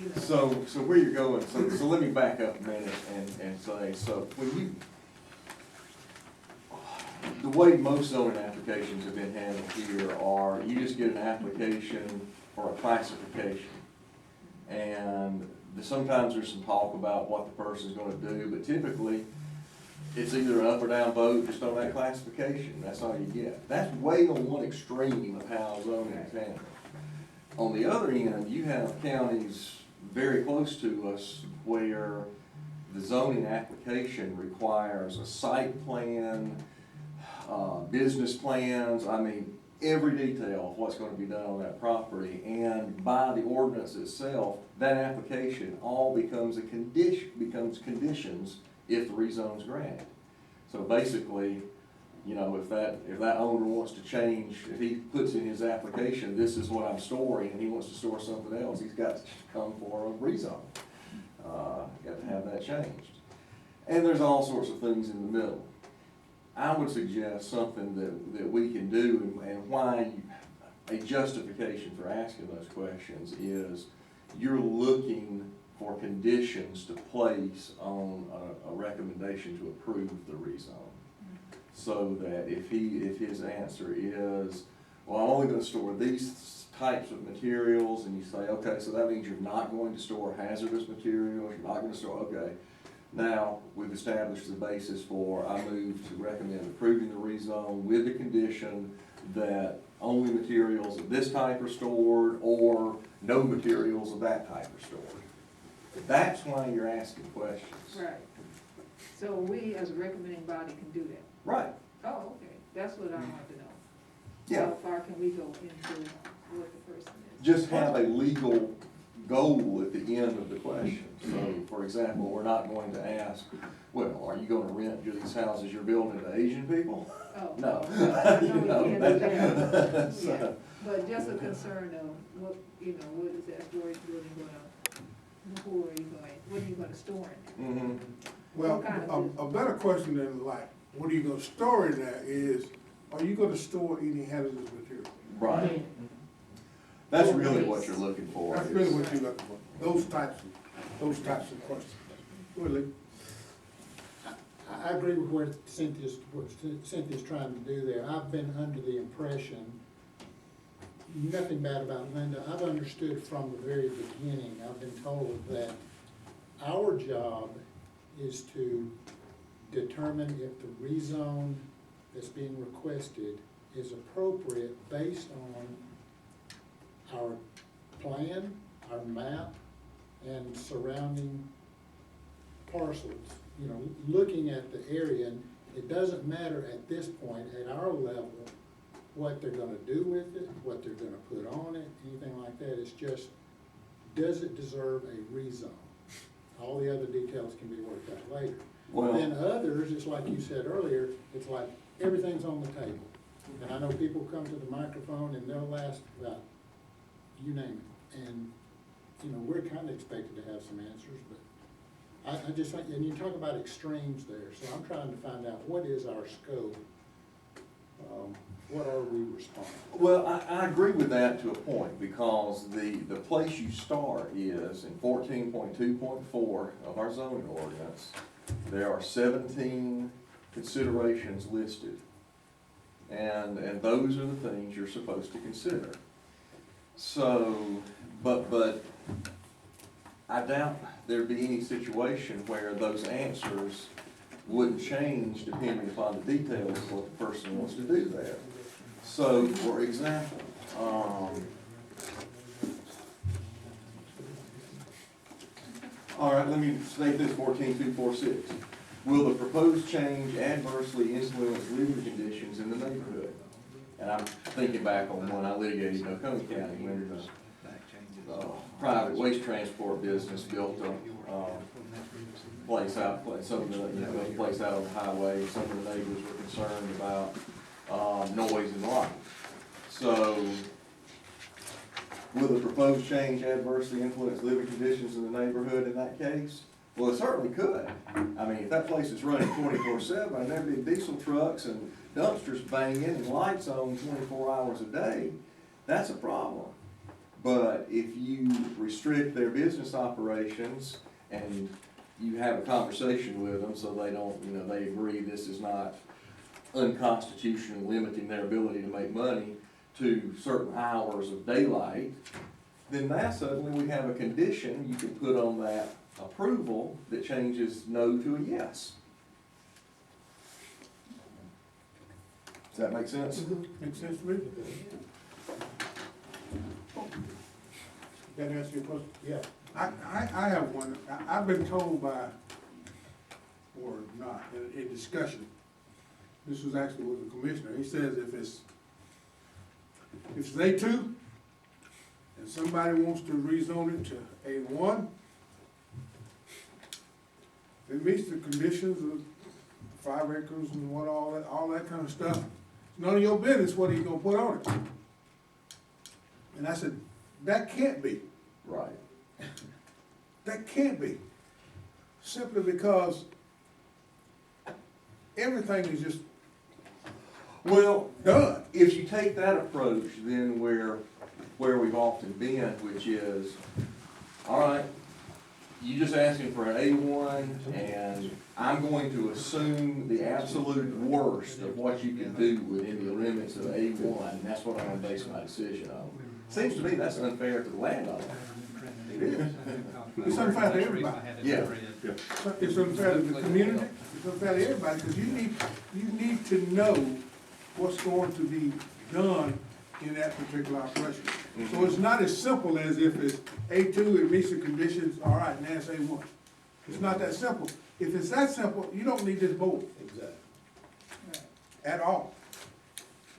You know. So where you're going, so let me back up a minute and say, so when you, the way most zoning applications have been handled here are, you just get an application for a classification. And sometimes there's some talk about what the person's gonna do, but typically, it's either an up or down vote just on that classification, that's all you get. That's way on one extreme of how zoning is handled. On the other end, you have counties very close to us where the zoning application requires a site plan, business plans, I mean, every detail of what's gonna be done on that property. And by the ordinance itself, that application all becomes becomes conditions if the rezone's granted. So basically, you know, if that owner wants to change, if he puts in his application, this is what I'm storing, and he wants to store something else, he's got to come for a rezone. Got to have that changed. And there's all sorts of things in the middle. I would suggest something that we can do, and why a justification for asking those questions is you're looking for conditions to place on a recommendation to approve the rezone. So that if his answer is, well, I'm only gonna store these types of materials, and you say, okay, so that means you're not going to store hazardous materials, you're not gonna store, okay. Now, we've established the basis for, I move to recommend approving the rezone with the condition that only materials of this type are stored, or no materials of that type are stored. That's why you're asking questions. Right. So we, as a recommending body, can do that. Right. Oh, okay, that's what I want to know. Yeah. How far can we go into what the person is? Just have a legal goal at the end of the question. So, for example, we're not going to ask, well, are you gonna rent these houses you're building to Asian people? Oh, No. no, You we know, can't do that. so- Yeah, but just a concern of what, you know, what is that storage building what are you gonna store in there? Mhm. Well, What kind of a better question than like, what are you gonna store in there is, are you gonna store any hazardous material? Right. That's really what you're looking for. That's really what you're looking for, those types of questions. Really? I agree with what Cynthia's trying to do there. I've been under the impression, nothing bad about Linda, I've understood from the very beginning, I've been told that our job is to determine if the rezone that's being requested is appropriate based on our plan, our map, and surrounding parcels. You know, looking at the area, and it doesn't matter at this point, at our level, what they're gonna do with it, what they're gonna put on it, anything like that. It's just, does it deserve a rezone? All the other details can be worked out later. Well- Then others, it's like you said earlier, it's like everything's on the table. And I know people come to the microphone and they'll ask about, you name it. And, you know, we're kinda expected to have some answers, but I just think, and you talk about extremes there, so I'm trying to find out what is our scope? What are we responsible? Well, I agree with that to a point, because the place you start is in 14.2.4 of our zoning ordinance. There are 17 considerations listed. And those are the things you're supposed to consider. So, but I doubt there'd be any situation where those answers wouldn't change depending upon the details of what the person wants to do there. So, for example, all right, let me state this 14.246. Will the proposed change adversely influence living conditions in the neighborhood? And I'm thinking back on when I litigated in Oconee County, when the private waste transport business built a place out, some of the place out on the highway. Some of the neighbors were concerned about noise and light. So, will the proposed change adversely influence living conditions in the neighborhood in that case? Well, it certainly could. I mean, if that place is running 24/7, and there'd be diesel trucks and dumpsters banging and lights on 24 hours a day, that's a problem. But if you restrict their business operations and you have a conversation with them so they don't, you know, they agree this is not unconstitutional, limiting their ability to make money to certain hours of daylight, then now suddenly we have a condition you can put on that approval that changes no to a yes. Does that make sense? Makes sense to me? That answer your question? Yeah. I have one. I've been told by, or not, in discussion, this was actually with the commissioner, he says if it's A2, and somebody wants to rezone it to A1, it meets the conditions of 5 acres and what, all that kind of stuff. It's none of your business what he's gonna put on it. And I said, that can't be. Right. That can't be. Simply because everything is just Well, done. if you take that approach, then where we've often been, which is, all right, you just asking for an A1, and I'm going to assume the absolute worst of what you can do within the limits of A1, and that's what I'm gonna base my decision on. Seems to me that's unfair to the landowner. It is. It's unfair to everybody. Yeah. It's unfair to the community, it's unfair to everybody, because you need to know what's going to be done in that particular operation. So it's not as simple as if it's A2, it meets the conditions, all right, now it's A1. It's not that simple. If it's that simple, you don't need this board. Exactly. At all.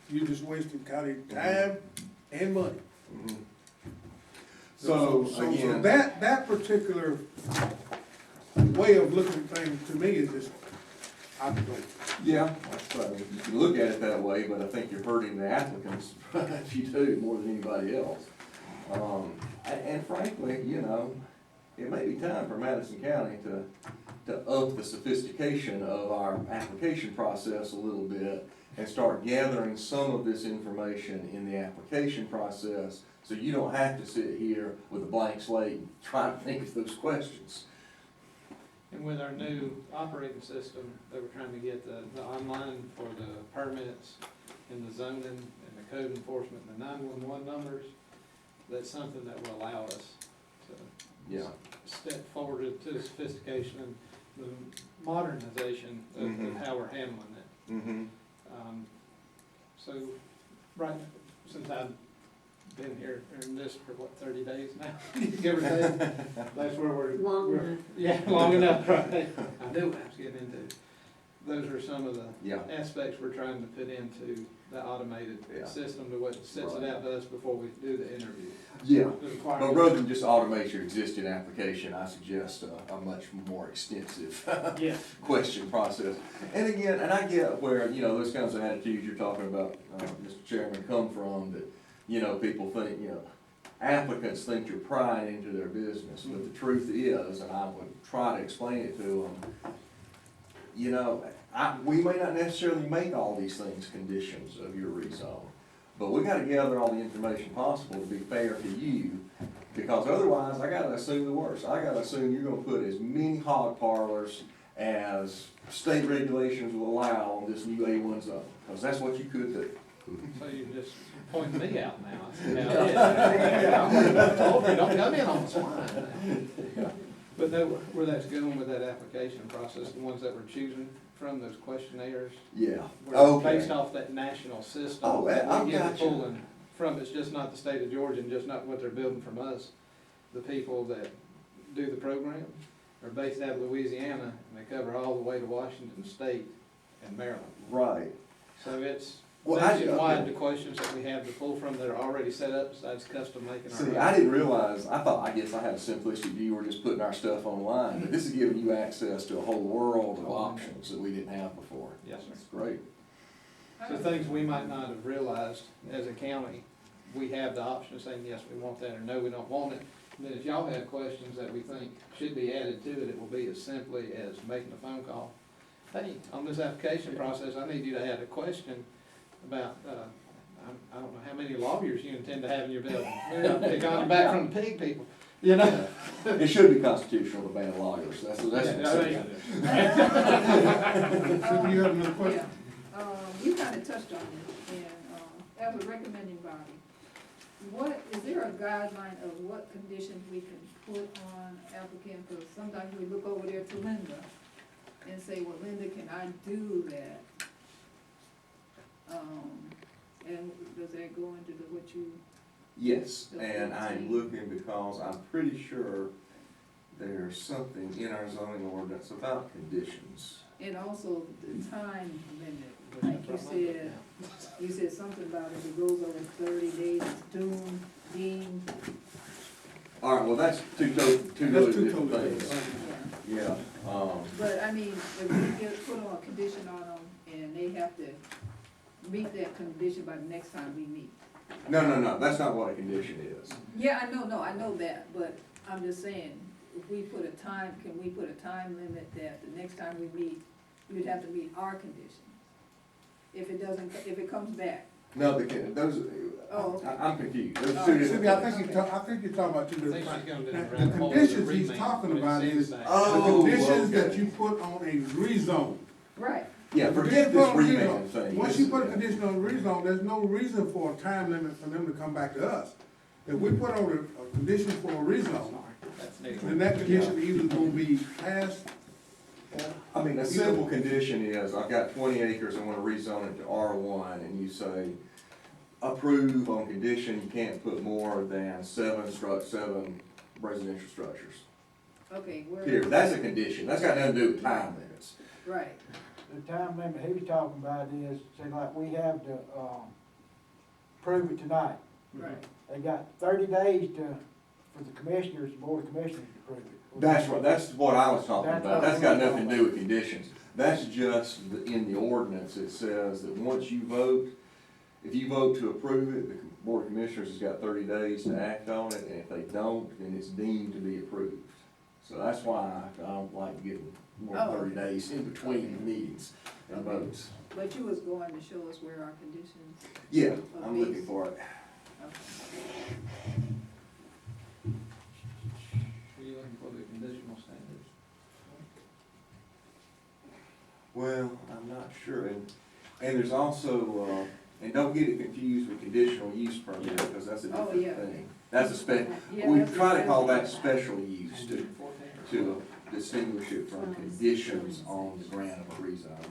You're just wasting county time and money. Mhm. So again, that particular way of looking at things to me is just, I don't know. yeah, so you can look at it that way, but I think you're hurting the applicants if you do more than anybody else. And frankly, you know, it may be time for Madison County to up the sophistication of our application process a little bit and start gathering some of this information in the application process, so you don't have to sit here with a blank slate trying to think of those questions. And with our new operating system, that we're trying to get the online for the permits and the zoning and the code enforcement and the 911 numbers, that's something that will allow us to Yeah. step forward to the sophistication and the modernization of how we're handling it. Mm-hmm. So, right, since I've been here in this for what, 30 days now, give or take, that's where Long we're, enough. yeah, long enough, right? I knew what I was getting into. Those are some of the Yeah. aspects we're trying to put into the automated Yeah. system to what sets it Right. out to us before we do the interview. Yeah. The requirements- But rather than just automate your existing application, I suggest a much more extensive Yeah. question process. And again, and I get where, you know, those kinds of attitudes you're talking about, Mr. Chairman, come from, that, you know, people think, you know, applicants think you're prying into their business, but the truth is, and I would try to explain it to them, you know, we may not necessarily make all these things conditions of your rezone, but we gotta gather all the information possible to be fair to you, because otherwise, I gotta assume the worst. I gotta assume you're gonna put as many hog parlors as state regulations will allow on this new A1 zone, because that's what you could do. So you just point me out now. I see how it is. I told you, don't come in on the swine. But no, where that's going with that application process, the ones that we're choosing from those questionnaires, Yeah, we're okay. based off that national system. Oh, that I we get got the you. pulling from, it's just not the state of Georgia and just not what they're building from us. The people that do the program are based out of Louisiana, and they cover all the way to Washington State and Maryland. Right. So it's Well, I- nationwide, the questions that we have to pull from that are already set up, besides custom making our See, own. I didn't realize, I guess I had a simplistic view, we're just putting our stuff online, but this is giving you access to a whole world of options that we didn't have before. Yes, sir. That's great. So things we might not have realized as a county, we have the option of saying, yes, we want that, or no, we don't want it. And then if y'all have questions that we think should be added to it, it will be as simply as making a phone call. Hey, on this application process, I need you to add a question about, I don't know how many lawyers you intend to have in your building. They're coming back from the pig people, you know? It should be constitutional to ban lawyers, that's an Yeah, exception. So you have another question? Yeah, you kinda touched on it, and, as a recommending body, is there a guideline of what conditions we can put on applicant? Because sometimes we look over there to Linda and say, well, Linda, can I do that? And does that go into what you, Yes, and I'm looking because I'm pretty sure there's something in our zoning ordinance about conditions. and also the time limit, like you said something about if it goes over 30 days, it's doomed, deemed, All right, well, that's two really different things. yeah. Yeah, But I mean, if we put on a condition on them and they have to meet that condition by the next time we meet. no, that's not what a condition is. Yeah, I know that, but I'm just saying, if we put a time, can we put a time limit that the next time we meet, you'd have to meet our condition? If it comes back. No, Oh, okay. I'm confused, those are Oh, two See, different I things. think I think you're talking about two I think different she's things. gonna do The it around conditions he's remake, talking but it about seems is like- the Oh, conditions okay. that you put on a rezone. Right, Yeah, forget this remand thing. Once you put a condition on a rezone, there's no reason for a time limit for them to come back to us. If we put on a condition for a rezone, That's neat. then that condition either gonna be passed or. I mean, a simple condition is, I've got 20 acres, I wanna rezone it to R1, and you say, approve on condition, you can't put more than seven residential structures. okay, Here, that's a condition, that's got nothing to do with time limits. right, The time limit he was talking about is, say like we have to, prove it tonight. right. They got 30 days for the commissioners, the board of commissioners to prove it. That's right, that's what I was talking That's about, what that's got we're nothing to do with conditions. That's just, in the ordinance, it says that once you vote, if you vote to approve it, the board of commissioners has got 30 days to act on it, and if they don't, then it's deemed to be approved. So that's why I don't like getting more than 30 days in between meetings and Okay. votes. But you was going to show us where our conditions, Yeah, I'm looking for it. Are you looking for the conditional standards? Well, I'm not sure, and there's also, and don't get it confused with conditional use permit, because that's a Oh, different yeah. thing. That's a Yeah, we that's a try to call that special. special use to distinguish it from conditions on the grant of a rezone.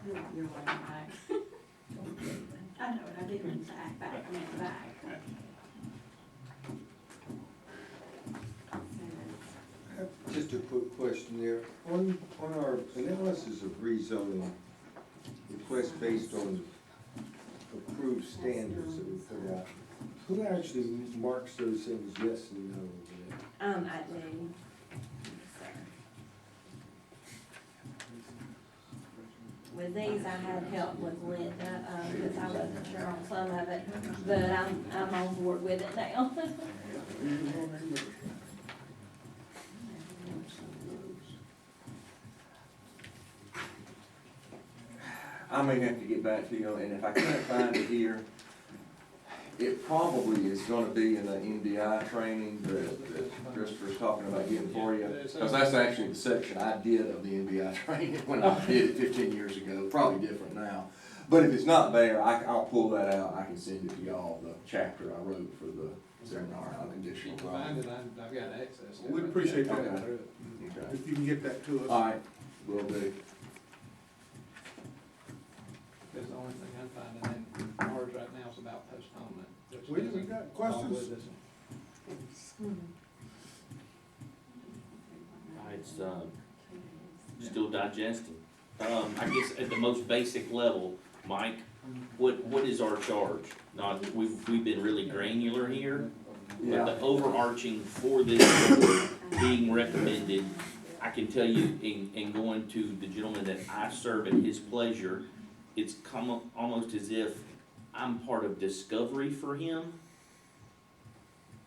You're way back. I know, I didn't mean to act back, I meant back. Just a quick question there. On our analysis of rezoning, requests based on approved standards that we put out, who actually marks those things yes and no? I do. So, with these, I had help with Linda, because I wasn't sure on some of it, but I'm on board with it now. I may have to get back to you, and if I can't find it here, it probably is gonna be in the MDI training that Christopher's talking about getting for you. Because that's actually the section I did of the MDI training when I did it 15 years ago, probably different now. But if it's not there, I'll pull that out, I can send it to y'all, the chapter I wrote for the seminar on conditional If you find zoning. it, I've got access to it. We'd appreciate that. Okay. Okay. Okay. If you can get that to us. All right, will do. That's the only thing I'm finding, and ours right now is about postponement. which We doesn't got fall questions? with this. It's, still digesting. I guess at the most basic level, Mike, what is our charge? Not, we've been really granular here, but the overarching for this board being recommended, I can tell you, in going to the gentleman that I serve at his pleasure, it's come almost as if I'm part of discovery for him.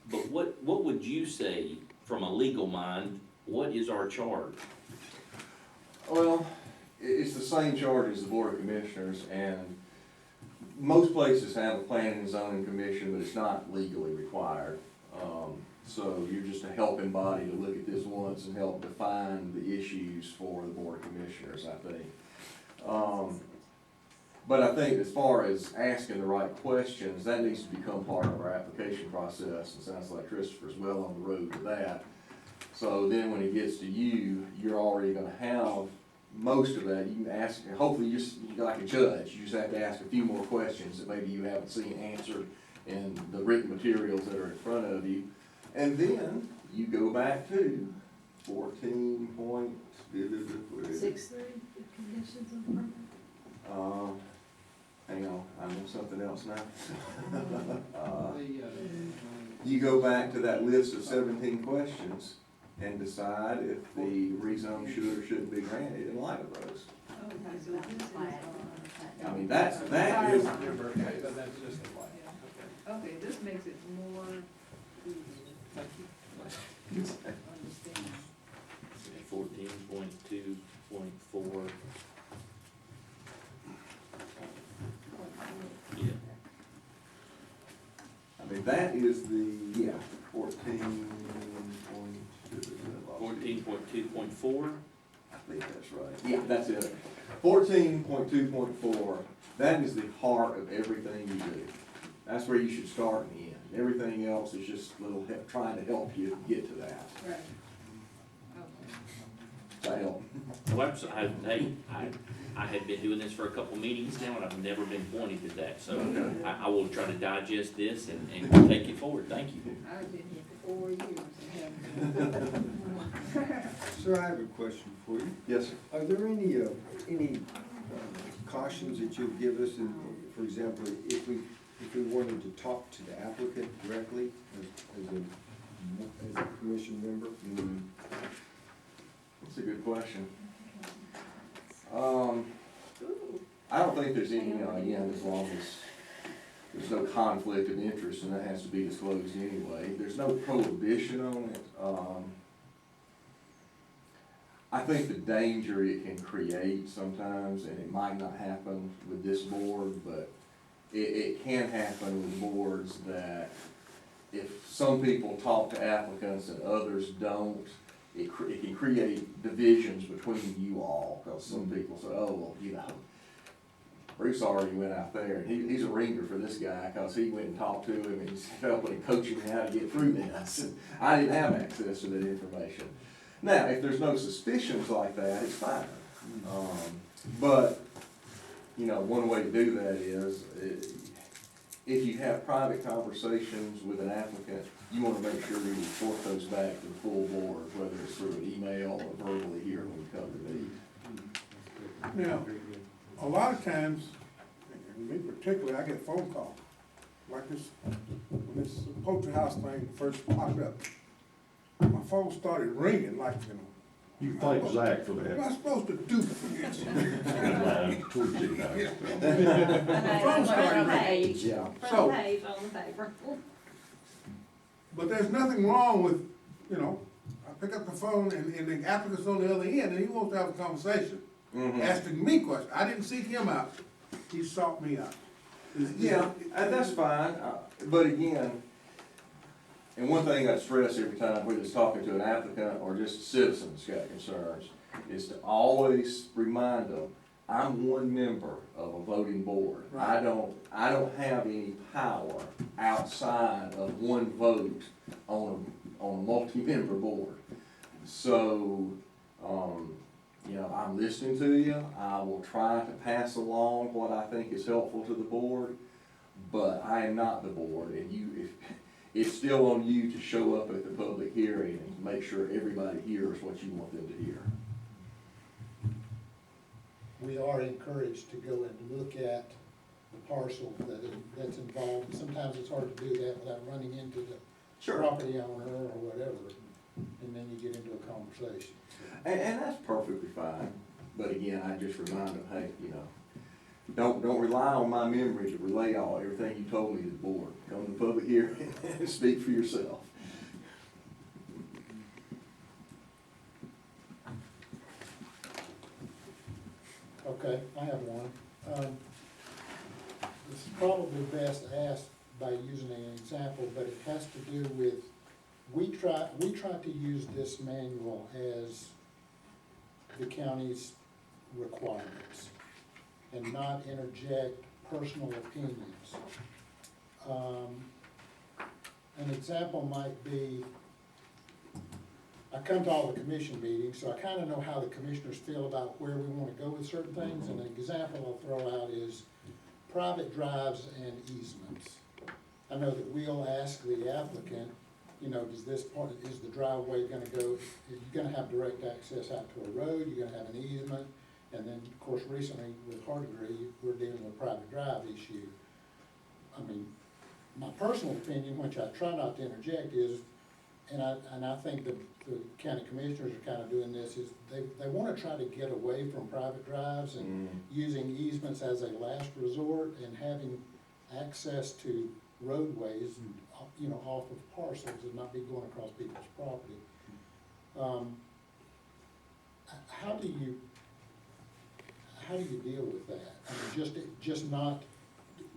But what would you say, from a legal mind, what is our charge? Well, it's the same charge as the Board of Commissioners, and most places have a planning and zoning commission, but it's not legally required. So you're just a helping body to look at this once and help define the issues for the Board of Commissioners, I think. But I think as far as asking the right questions, that needs to become part of our application process. It sounds like Christopher's well on the road to that. So then when it gets to you, you're already gonna have most of that. You can ask, hopefully you just, like a judge, you just have to ask a few more questions that maybe you haven't seen answered in the written materials that are in front of you. And then you go back to 14 point. 6:30, conditions of permit. Hang on, I'm on something else now. The, You go back to that list of 17 questions and decide if the rezone should or shouldn't be granted in light of those. Okay, so this is, I mean, that is, Okay, but that's just the way. okay, this makes it more easy Thank you. to understand. 14.2.4. Yeah. I mean, that is the, 14.2. 14.2.4. I think that's right. Yeah, that's it. 14.2.4, that is the heart of everything you do. That's where you should start and end. Everything else is just little trying to help you get to that. Right. Okay. Does that help? Well, I had been doing this for a couple meetings now, and I've never been pointed to that, so I will try to digest this and take it forward. Thank you. I've been here for 4 years and haven't. Sir, I have a question for you. Yes, sir. Are there any cautions that you'd give us, in, for example, if we wanted to talk to the applicant directly as a commission member? That's a good question. I don't think there's any, again, as long as there's no conflict of interest and that has to be disclosed anyway. There's no prohibition on it. I think the danger it can create sometimes, and it might not happen with this board, but it can happen with boards that if some people talk to applicants and others don't, it can create divisions between you all, because some people say, oh, well, you know, Bruce already went out there, and he's a ringer for this guy, because he went and talked to him, and he's helping and coaching him how to get through this. And I didn't have access to that information. Now, if there's no suspicions like that, it's fine. But, you know, one way to do that is, if you have private conversations with an applicant, you want to make sure you report those back to the full board, whether it's through an email or verbally here when you come to meet. Now, a lot of times, and me particularly, I get phone calls, like this, when this poultry house thing first popped up. My phone started ringing like, you know. You thank Zach for What that. am I supposed to do for this? Line towards you now. Okay, front page, Yeah. So- front page on the paper. But there's nothing wrong with, you know, I pick up the phone and the applicant's on the other end and he wants to have a conversation, asking me questions. I didn't seek him out, he sought me out. Yeah, and that's fine, but again, and one thing I stress every time, whether it's talking to an applicant or just citizens got concerns, is to always remind them, I'm one member of a voting board. Right. I don't have any power outside of one vote on a multi-member board. So, you know, I'm listening to you, I will try to pass along what I think is helpful to the board, but I am not the board, and it's still on you to show up at the public hearing and make sure everybody hears what you want them to hear. We are encouraged to go and look at the parcel that's involved. Sometimes it's hard to do that without running into the property owner or whatever, and then you get into a conversation. And that's perfectly fine, but again, I just remind them, hey, you know, don't rely on my memory to relay everything you told me to the board. Come to the public hearing and speak for yourself. Okay, I have one. This is probably best asked by using an example, but it has to do with, we try to use this manual as the county's requirements and not interject personal opinions. An example might be, I come to all the commission meetings, so I kind of know how the commissioners feel about where we want to go with certain things. And an example I'll throw out is private drives and easements. I know that we'll ask the applicant, you know, is the driveway gonna go, you're gonna have direct access out to a road, you're gonna have an easement, and then, of course, recently with Hardegree, we're dealing with a private drive issue. I mean, my personal opinion, which I try not to interject, is, and I think the county commissioners are kind of doing this, is they want to try to get away from private drives and using easements as a last resort and having access to roadways, you know, off of parcels and not be going across people's property. How do you deal with that? I mean, just not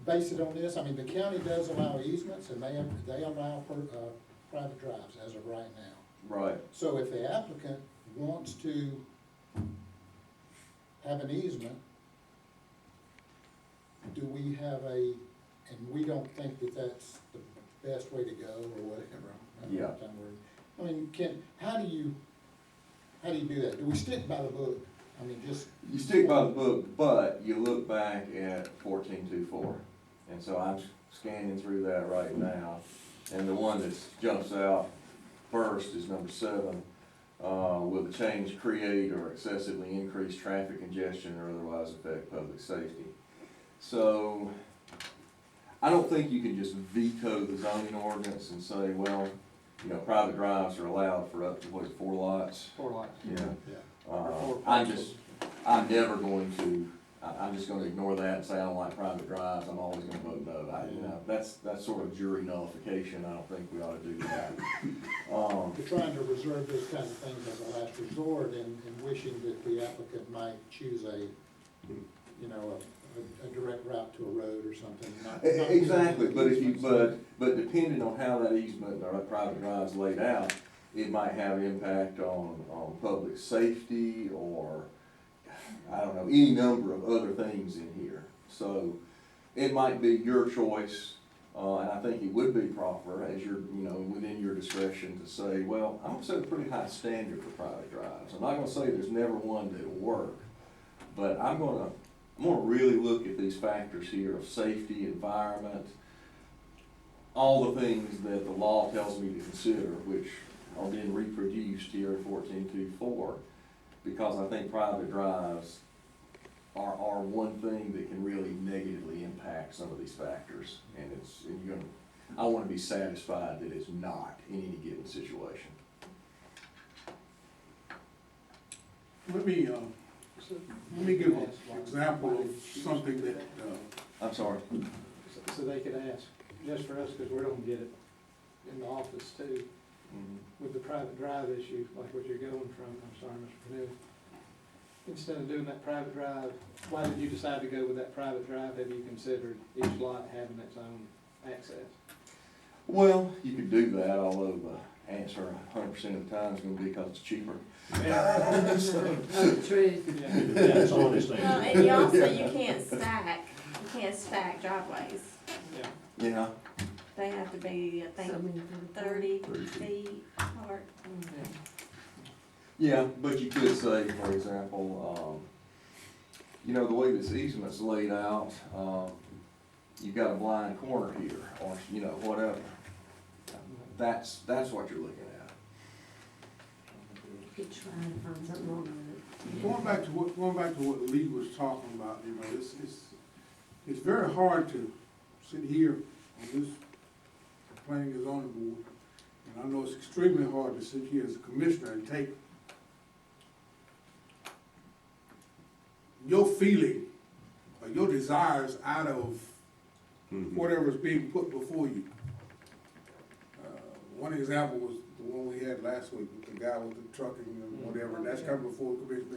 base it on this? I mean, the county does allow easements and they allow private drives as of right now. Right. So if the applicant wants to have an easement, do we have and we don't think that that's the best way to go or whatever. I don't know what that word. I mean, how do you do that? Do we stick by the book? I mean, just. You stick by the book, but you look back at 1424. And so I'm scanning through that right now. And the one that jumps out first is number 7. Will the change create or excessively increase traffic congestion or otherwise affect public safety? So I don't think you can just veto the zoning ordinance and say, well, you know, private drives are allowed for up to, 4 lots? 4 lots. Yeah. I'm never going to, I'm just gonna ignore that and say I don't like private drives, I'm always gonna vote no. You know, that's sort of jury nullification, I don't think we ought to do that. We're trying to reserve those kinds of things as a last resort and wishing that the applicant might choose you know, a direct route to a road or something. Not Exactly, but but depending on how that easement or that private drive is laid out, it might have impact on public safety, or, I don't know, any number of other things in here. So, it might be your choice, and I think it would be proper, as you're, within your discretion to say, well, I'm gonna set a pretty high standard for private drives. I'm not gonna say there's never one that'll work, but I'm gonna really look at these factors here of safety, environment, all the things that the law tells me to consider, which are being reproduced here in 14.2.4, because I think private drives are one thing that can really negatively impact some of these factors, and I want to be satisfied that it's not in any given situation. Let me give an example of something that, I'm sorry. So they could ask, just for us, because we're gonna get it in the office too, with the private drive issue, like what you're going from, I'm sorry, Mr. Perdue. Instead of doing that private drive, why did you decide to go with that private drive? Have you considered each lot having its own access? Well, you could do that, although the answer 100% of the time is going to be because it's cheaper. True. Yeah, it's honest Well, answer. and you also, you can't stack driveways. Yeah. Yeah. They have to be, I think, 30 feet apart. Yeah, but you could say, for example, the way this easement's laid out, you've got a blind corner here, or, whatever. That's what you're looking at. Keep trying to find something wrong with it. going back to what Lee was talking about, it's very hard to sit here on this planning and zoning board, and I know it's extremely hard to sit here as a commissioner and take your feeling or your desires out of whatever's being put before you. One example was the one we had last week with the guy with the trucking and whatever, and that's coming before the commission.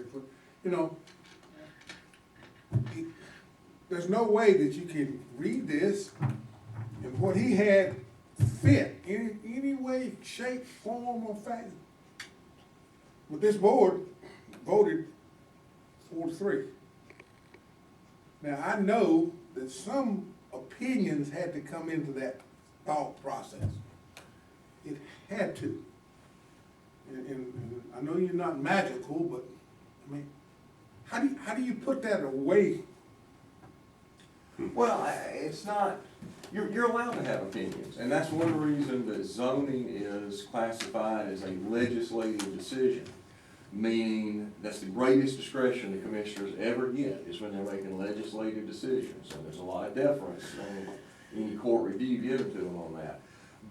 There's no way that you can read this and what he had fit in any way, shape, form, or fashion. But this board voted 4-3. Now, I know that some opinions had to come into that thought process. It had to. And I know you're not magical, but, I mean, how do you put that away? Well, it's not, you're allowed to have opinions, and that's one reason that zoning is classified as a legislative decision, meaning that's the greatest discretion the commissioners ever get, is when they're making legislative decisions, and there's a lot of deference on any court review given to them on that.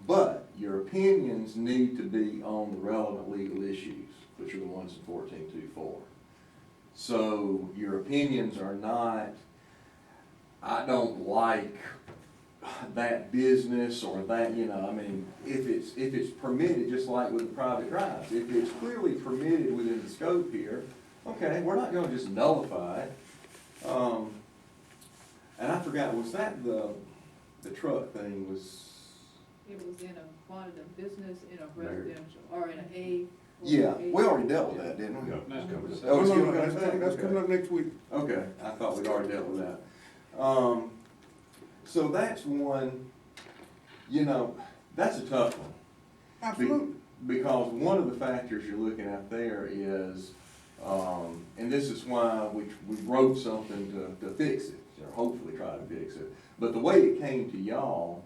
But your opinions need to be on the relevant legal issues, which are the ones in 14.2.4. So your opinions are not, I don't like that business or that, if it's permitted, just like with the private drives, if it's clearly permitted within the scope here, okay, we're not gonna just nullify it. And I forgot, was that the truck thing was? It was in one of the business, in a residential, or in an A. Yeah, we already dealt with that, didn't we? No, Oh, it's No, still coming? that's coming up next week. Okay, I thought we'd already dealt with that. So that's one, that's a tough one. Absolutely. Because one of the factors you're looking at there is, and this is why we wrote something to fix it, or hopefully try to fix it. But the way it came to y'all,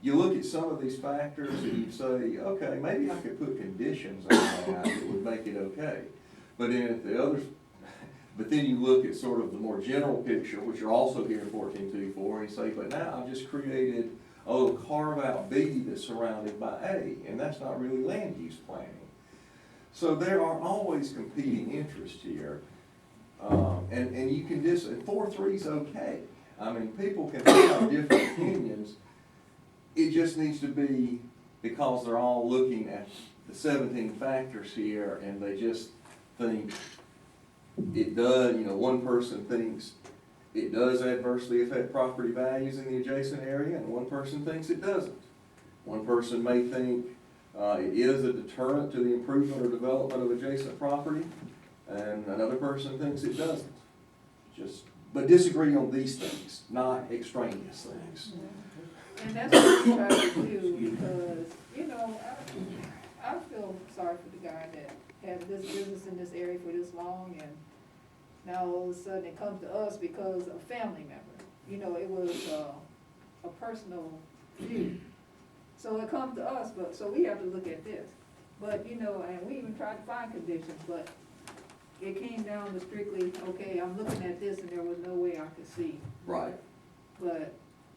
you look at some of these factors and you say, okay, maybe I could put conditions on that that would make it okay. But then you look at sort of the more general picture, which are also here in 14.2.4, and you say, but now I've just created a little carve-out B that's surrounded by A, and that's not really land use planning. So there are always competing interests here, and you can and 4-3 is okay. I mean, people can have different opinions. It just needs to be, because they're all looking at the 17 factors here, and they just think it does, one person thinks it does adversely affect property values in the adjacent area, and one person thinks it doesn't. One person may think It is a deterrent to the improvement or development of adjacent property, and another person thinks it doesn't. But disagree on these things, not extraneous things. And that's what we try to do, because, you know, I feel sorry for the guy that had this business in this area for this long, and now all of a sudden it comes to us because of a family member. You know, it was a personal feud. So it comes to us, but, so we have to look at this. But, you know, and we even tried to find conditions, but it came down to strictly, okay, I'm looking at this and there was no way I could see. Right. But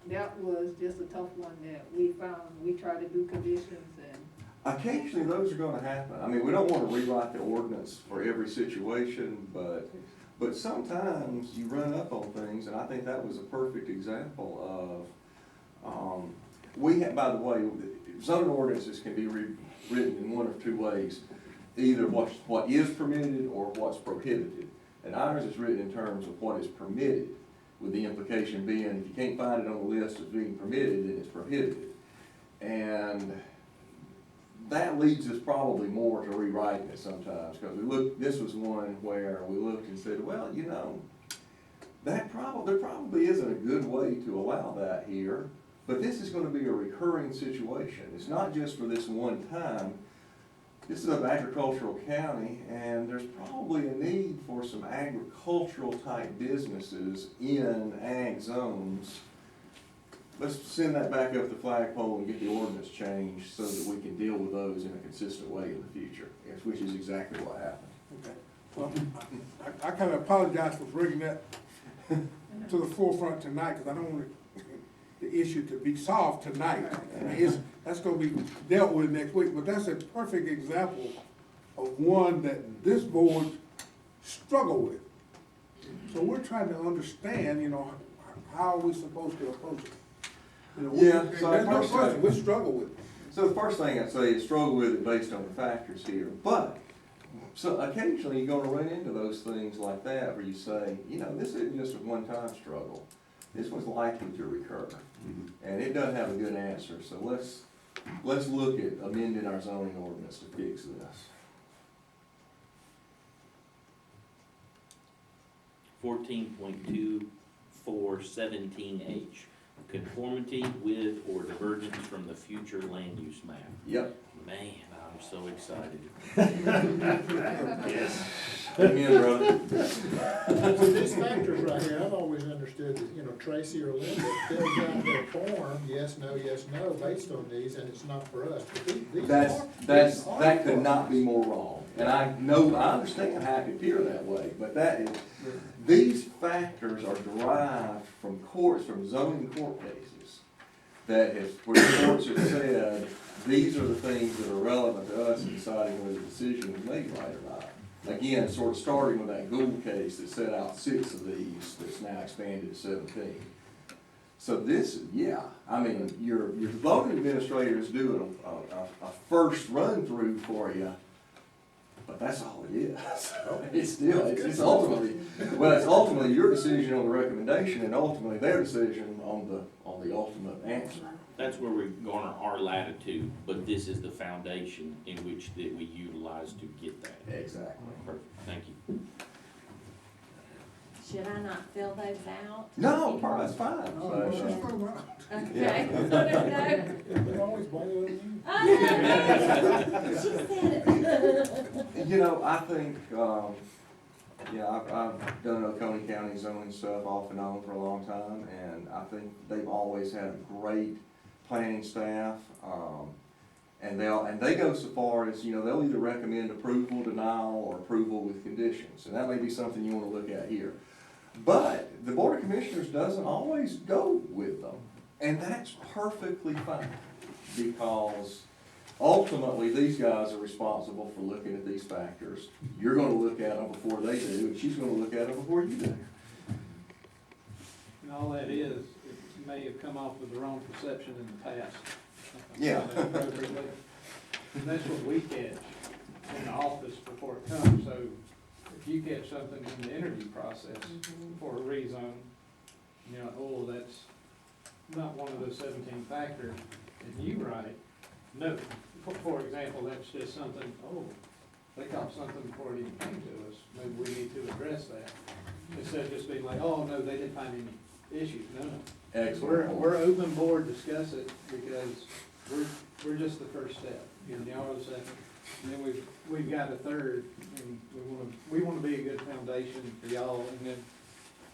that was just a tough one that we found. We tried to do conditions and, Occasionally, those are gonna happen. I mean, we don't wanna rewrite the ordinance for every situation, but sometimes you run up on things, and I think that was a perfect example of, by the way, zoning ordinances can be rewritten in one of two ways. Either what is permitted or what's prohibited. And ours is written in terms of what is permitted, with the implication being, if you can't find it on the list as being permitted, then it's prohibited. And that leads us probably more to rewriting it sometimes, because this was one where we looked and said, well, you know, there probably isn't a good way to allow that here, but this is gonna be a recurring situation. It's not just for this one time. This is an agricultural county, and there's probably a need for some agricultural type businesses in ag zones. Let's send that back up the flagpole and get the ordinance changed so that we can deal with those in a consistent way in the future, which is exactly what happened. Okay. Well, I kind of apologize for bringing that to the forefront tonight, because I don't want the issue to be solved tonight. I mean, that's gonna be dealt with next week, but that's a perfect example of one that this board struggled with. So we're trying to understand, you know, how are we supposed to approach it? You know, Yeah, so there's no first question, we struggle with it. So the first thing I'd say is struggle with it based on the factors here, but, so occasionally you're gonna run into those things like that where you say, you know, this isn't just a one-time struggle. This was likely to recur, and it doesn't have a good answer, so let's look at amending our zoning ordinance to fix this. 14.2417H, conformity with or divergence from the future land use map. Yep. Man, I'm so excited. Yes. Amen, brother. With these factors right here, I've always understood that, you know, Tracy or Linda fills out their form, yes, no, based on these, and it's not for us. But these That could not be more wrong, and I understand how it could appear that way, but these factors are derived from zoning court cases where the courts have said, these are the things that are relevant to us in deciding whether the decision was made right or not. Again, sort of starting with that Gould case that set out 6 of these, that's now expanded to 17. So this, yeah, I mean, your zoning administrator is doing a first run through for you, but that's all it is. It's ultimately your decision on the recommendation, and ultimately their decision on the ultimate answer. That's where we garner our latitude, but this is the foundation in which that we utilize to get that. Exactly. Perfect, thank you. Should I not fill those out? No, that's fine. Okay. They're always blaming you. I know. She said it. You know, I think, I've done Oconee County zoning stuff off and on for a long time, and I think they've always had a great planning staff, and they go so far as, you know, they'll either recommend approval, denial, or approval with conditions, and that may be something you want to look at here. But the Board of Commissioners doesn't always go with them, and that's perfectly fine, because ultimately, these guys are responsible for looking at these factors. You're gonna look at them before they do, and she's gonna look at them before you do. And all that is, it may have come off with the wrong perception in the past. Yeah. And that's what we catch in the office before it comes, so if you catch something in the interview process for a rezone, you know, oh, that's not one of those 17 factors, and you write, no, for example, that's just something, oh, they caught something before it even came to us, maybe we need to address that. Instead of just being like, oh, no, they didn't find any issues, no, no. Excellent. We're open board, discuss it, because we're just the first step, and y'all are the second. And then we've got a third, and we wanna be a good foundation for y'all, and then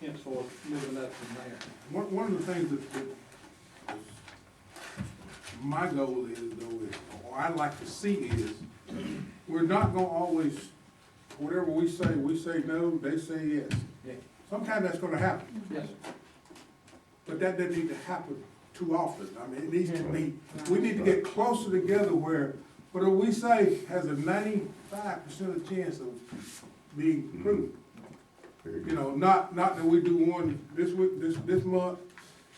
henceforth, moving up from there. One of the things that my goal is though, is, or I'd like to see is, we're not gonna always, whatever we say no, they say yes. Yeah. Sometimes that's gonna happen, Yes, but that doesn't need to happen too often. I mean, it needs to be, we need to get closer together where, whatever we say has a 95% of chance of being approved. You know, not that we do one this week, this month,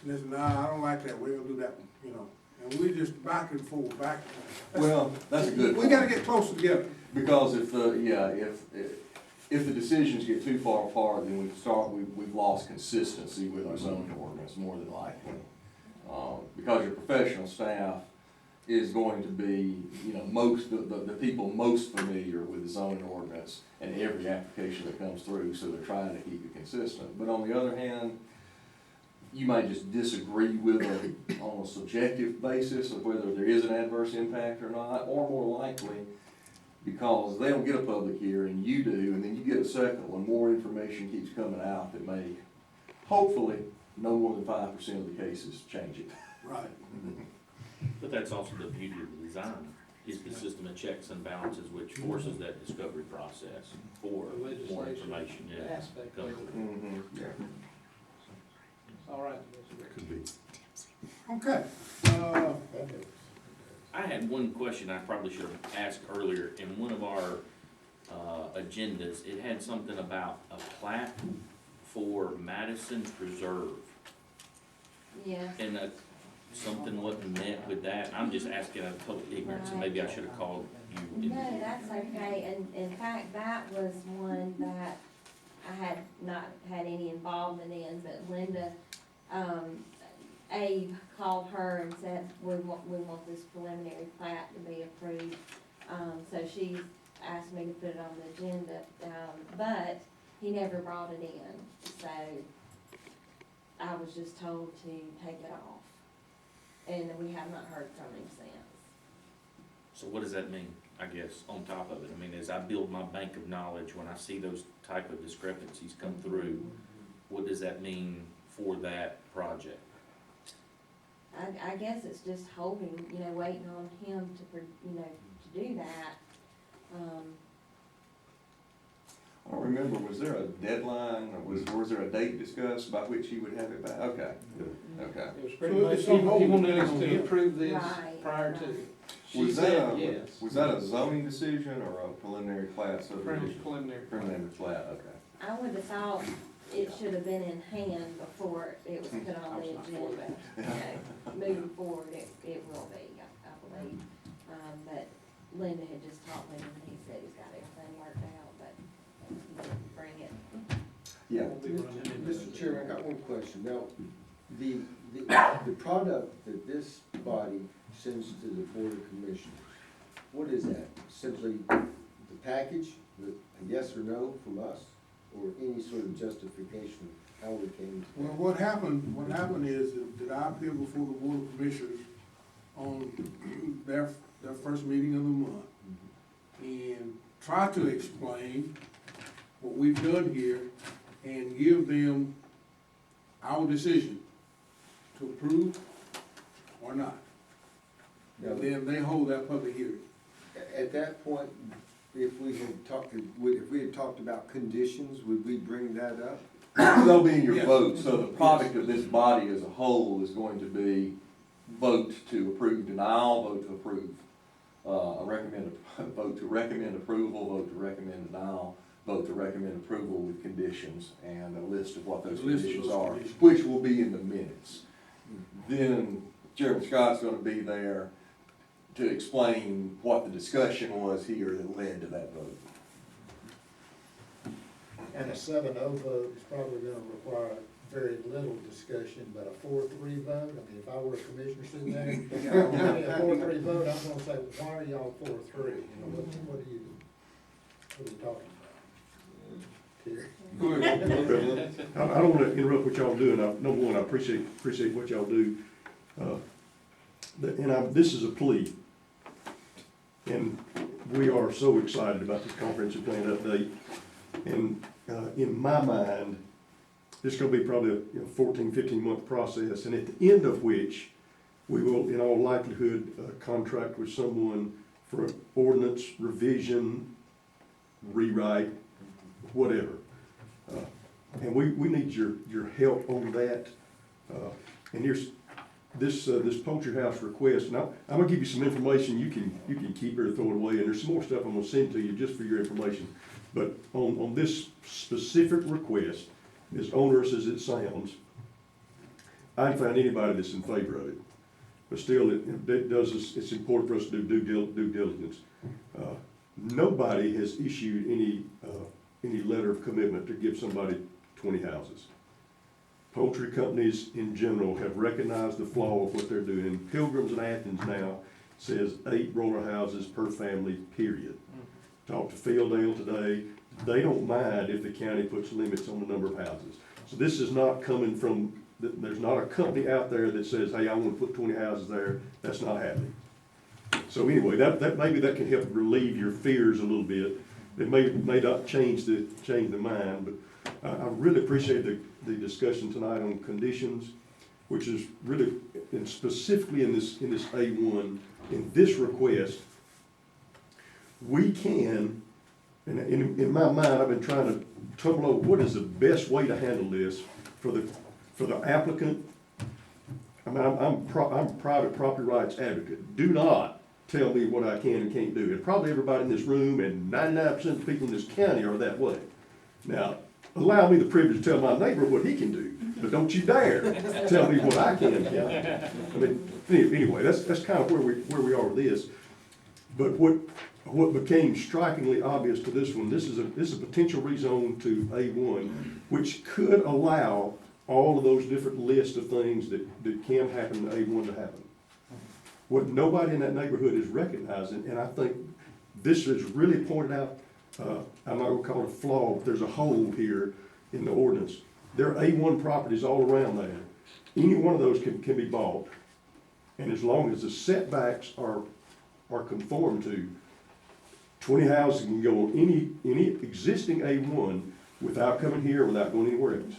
and this, nah, I don't like that, we're gonna do that one, you know. And we just back and forth, back and forth. Well, that's a good We gotta point. get closer together. Because if the decisions get too far apart, then we've lost consistency with our zoning ordinance, more than likely. Because your professional staff is going to be, you know, the people most familiar with the zoning ordinance and every application that comes through, so they're trying to keep it consistent. But on the other hand, you might just disagree with it on a subjective basis of whether there is an adverse impact or not, or more likely, because they don't get a public hearing, you do, and then you get a second one, more information keeps coming out that may, hopefully, no more than 5% of the cases change it. Right. But that's also the beauty of the design, is the system of checks and balances which forces that discovery process for the more legislation information, yeah. aspect of it. Mhm. Yeah. All right. Could be. Okay, I had one question I probably should have asked earlier. In one of our agendas, it had something about a plat for Madison Preserve. Yes. And something wasn't met with that. I'm just asking out of total ignorance, and maybe I should have called you. No, that's okay, and in fact, that was one that I had not had any involvement in, but Linda, Abe called her and said, we want this preliminary plat to be approved. So she asked me to put it on the agenda, but he never brought it in, so I was just told to take it off. And we have not heard from him since. So what does that mean, I guess, on top of it? I mean, as I build my bank of knowledge, when I see those type of discrepancies come through, what does that mean for that project? I guess it's just holding, you know, waiting on him to do that. I don't remember, was there a deadline, or was there a date discussed by which he would have it back? Okay, okay. It was pretty So much, it's he on hold wanted us until to then. approve this Right, prior right. to. She Was said that yes. Was that a zoning decision or a preliminary plat subdivision? Preliminary. Preliminary plat, okay. I would have thought it should have been in hand before it was put on the agenda. You know, moving forward, it will be, I believe. But Linda had just talked to him and he said he's got everything worked out, but he didn't bring it. Yeah. Won't be running into Mr. it. Chairman, I got one question. Now, the product that this body sends to the Board of Commissioners, what is that? Simply the package, with a yes or no from us, or any sort of justification of how we came to well, that? what happened is that I appeared before the Board of Commissioners on their first meeting of the month and try to explain what we've done here and give them our decision to approve or not. Now, And then they hold that public hearing. at that point, if we had talked about conditions, would we bring that up? That'll be in your Yes. vote, so the product of this body as a whole is going to be vote to approve denial, vote to approve, vote to recommend approval, vote to recommend denial, vote to recommend approval with conditions, and a list of what those A list of conditions those are, conditions. which will be in the minutes. Then Chairman Scott's gonna be there to explain what the discussion was here that led to that vote. And a 7-0 vote is probably gonna require very little discussion, but a 4-3 vote, I mean, if I were a commissioner sitting there, a 4-3 vote, I'm gonna say, why are y'all 4-3? You know, what are you talking about? Terry? I don't wanna interrupt what y'all doing. Number one, I appreciate what y'all do. This is a plea. And we are so excited about this comprehensive plan update. And, in my mind, it's gonna be probably a 14, 15-month process, and at the end of which, we will, in all likelihood, contract with someone for an ordinance revision, rewrite, whatever. And we need your help on that. And here's this Poultry House request, and I'm gonna give you some information you can keep or throw it away, and there's some more stuff I'm gonna send to you just for your information. But on this specific request, as onerous as it sounds, I haven't found anybody that's in favor of it. But still, it's important for us to do due diligence. Nobody has issued any letter of commitment to give somebody 20 houses. Poultry companies in general have recognized the flaw of what they're doing. Pilgrims in Athens now says 8 broiler houses per family, period. Talked to Fieldale today, they don't mind if the county puts limits on the number of houses. So this is not coming from, there's not a company out there that says, hey, I want to put 20 houses there. That's not happening. So anyway, that maybe that can help relieve your fears a little bit. It may not change the mind, but I really appreciate the discussion tonight on conditions, which is really, and specifically in this A1, in this request, we can, and in my mind, I've been trying to tumble over what is the best way to handle this for the applicant. I mean, I'm a private property rights advocate. Do not tell me what I can and can't do. And probably everybody in this room and 99% of the people in this county are that way. Now, allow me the privilege to tell my neighbor what he can do, but don't you dare tell me what I can and can't. I mean, anyway, that's kind of where we are with this. But what became strikingly obvious to this one, this is a potential rezone to A1, which could allow all of those different lists of things that can happen to A1 to happen. What nobody in that neighborhood is recognizing, and I think this is really pointed out, I'm not gonna call it a flaw, but there's a hole here in the ordinance. There are A1 properties all around there. Any one of those can be bought, and as long as the setbacks are conformed to, 20 houses can go on any existing A1 without coming here, without going anywhere else.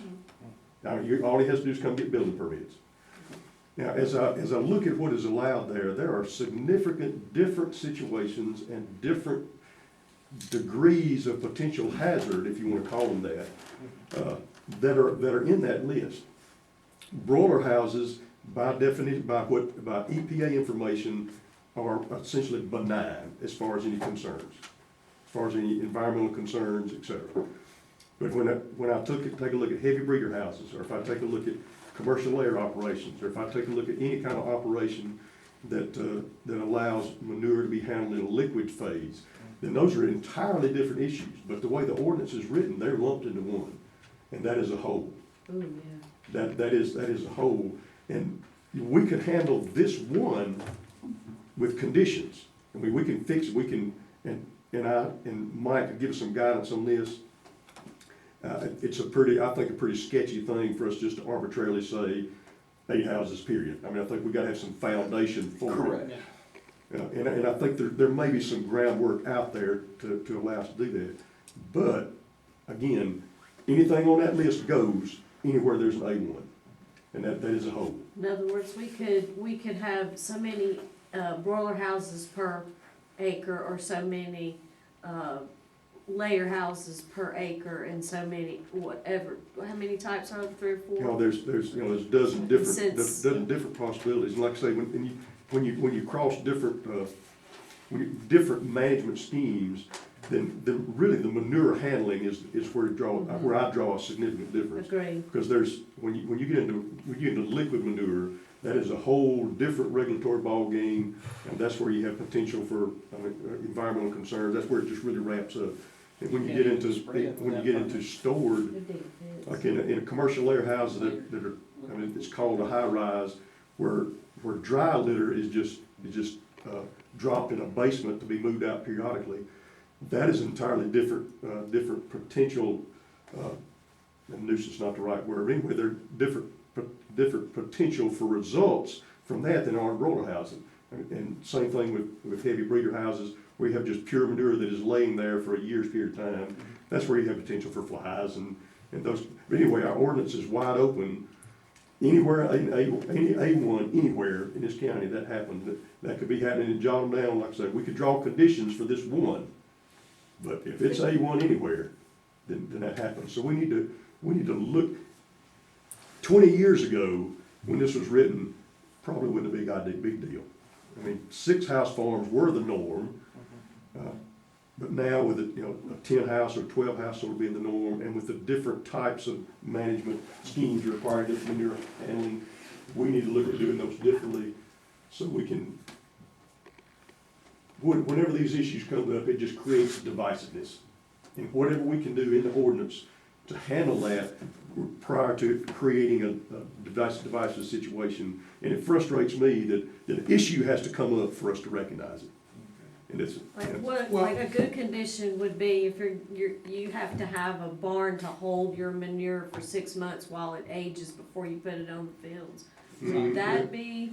Now, all he has to do is come get building permits. Now, as I look at what is allowed there are significant different situations and different degrees of potential hazard, if you want to call them that are in that list. Broiler houses, by definition, by EPA information, are essentially benign as far as any concerns, as far as any environmental concerns, etc. But when I take a look at heavy breeder houses, or if I take a look at commercial layer operations, or if I take a look at any kind of operation that allows manure to be handled in a liquid phase, then those are entirely different issues. But the way the ordinance is written, they're lumped into one, and that is a whole. Ooh, yeah. That is a whole, and we could handle this one with conditions. I mean, we can fix it. We can, and Mike could give us some guidance on this. It's I think a pretty sketchy thing for us just to arbitrarily say 8 houses, period. I mean, I think we gotta have some foundation for it. Correct. And I think there may be some groundwork out there to allow us to do that. But, again, anything on that list goes anywhere there's an A1. And that is a whole. In other words, we could have so many broiler houses per acre, or so many layer houses per acre, and so many, whatever, how many types are there, 3 or 4? You know, there's a dozen different possibilities. And like I say, when you cross different management schemes, then really the manure handling is where I draw a significant difference. Agreed. Because when you get into liquid manure, that is a whole different regulatory ballgame, and that's where you have potential for environmental concerns. That's where it just really ramps up. And when you Can't get even into, spray it when you without get into permit. stored, It depends. like in a commercial layer houses that are, I mean, it's called a high rise, where dry litter is just dropped in a basement to be moved out periodically. That is entirely different potential, and nuisance not the right word, anyway, there are different potential for results from that than are broiler housing. And same thing with heavy breeder houses, where you have just pure manure that is laying there for a year's period of time. That's where you have potential for flies and those. But anyway, our ordinance is wide open. Anywhere, any A1, anywhere in this county that happened, that could be happening and jot them down, like I said, we could draw conditions for this one. But if it's A1 anywhere, then that happens. So we need to look, 20 years ago, when this was written, probably wouldn't have been a big deal. I mean, 6 house farms were the norm, but now with a 10 house or 12 house sort of being the norm, and with the different types of management schemes required in manure handling, we need to look at doing those differently, so we can, whenever these issues come up, it just creates divisiveness. And whatever we can do in the ordinance to handle that prior to creating a divisive situation. And it frustrates me that an issue has to come up for us to recognize it. And it's, Like a good condition would be if you have to have a barn to hold your manure for 6 months while it ages before you put it on the fields. Would that be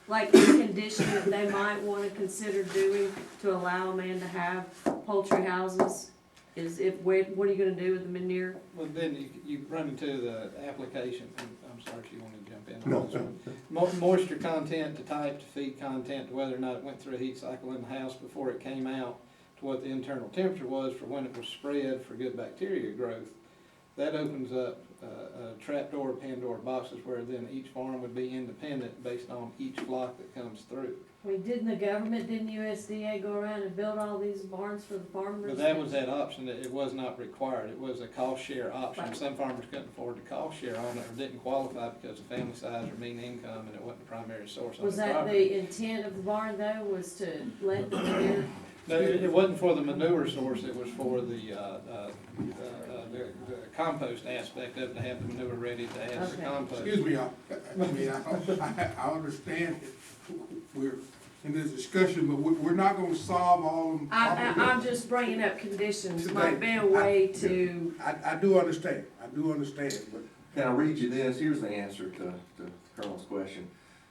like a condition that they might wanna consider doing to allow a man to have poultry houses? What are you gonna do with the manure? Well, then you run into the application, and I'm sorry if you wanted to jump in. No, on this one. Moisture content, to type, to feed content, to whether or not it went through a heat cycle in the house before it came out, to what the internal temperature was for when it was spread for good bacteria growth. That opens up a trapdoor, Pandora boxes, where then each farm would be independent based on each flock that comes through. I mean, didn't USDA go around and build all these barns for the farmers? But that was that option, that it was not required, it was a cost share option. Right. Some farmers couldn't afford to cost share on it, or didn't qualify because of family size or mean income, and it wasn't the primary source on Was the that property. the intent of the barn though, was to let the manure? No, it wasn't for the manure source, it was for the compost aspect of it, to have the manure ready to add to the Okay. compost. Excuse me, I understand we're in this discussion, but we're not gonna solve all of them. I'm just bringing up conditions, Today. might be a way to, I do understand, but Can I read you this? Here's the answer to Colonel's question.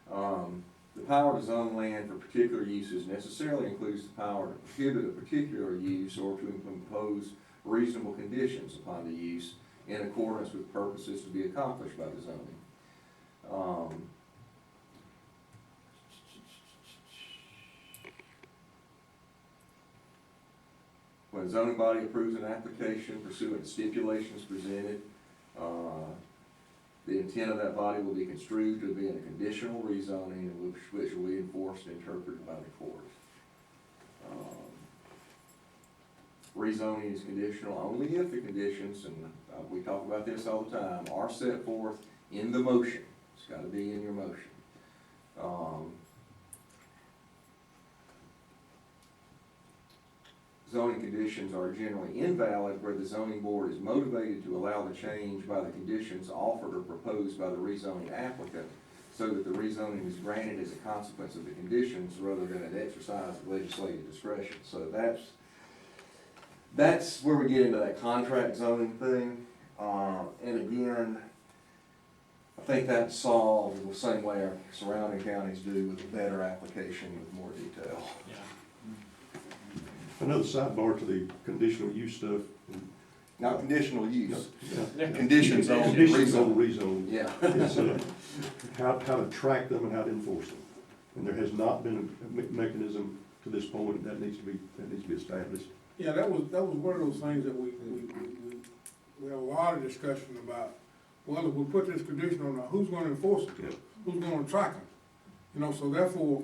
The power to zone land for particular uses necessarily includes the power to prohibit a particular use or to impose reasonable conditions upon the use in accordance with purposes to be accomplished by the zoning. When a zoning body approves an application pursuant to stipulations presented, the intent of that body will be construed to be in a conditional rezoning, which will be enforced and interpreted by the court. Rezoning is conditional only if the conditions, and we talk about this all the time, are set forth in the motion. It's gotta be in your motion. Zoning conditions are generally invalid where the zoning board is motivated to allow the change by the conditions offered or proposed by the rezoning applicant, so that the rezoning is granted as a consequence of the conditions rather than an exercise of legislative discretion. So that's where we get into that contract zoning thing. And again, I think that's solved the same way our surrounding counties do, with a better application with more detail. another sidebar to the conditional use stuff. Not conditional use, Yeah. conditions on Conditions on rezone. rezone. Yeah. It's, how to track them and how to enforce them. And there has not been a mechanism to this point that needs to be established. yeah, that was one of those things that we had a lot of discussion about. Well, if we put this condition on, who's gonna enforce it? Yeah. Who's gonna track them? You know, so therefore,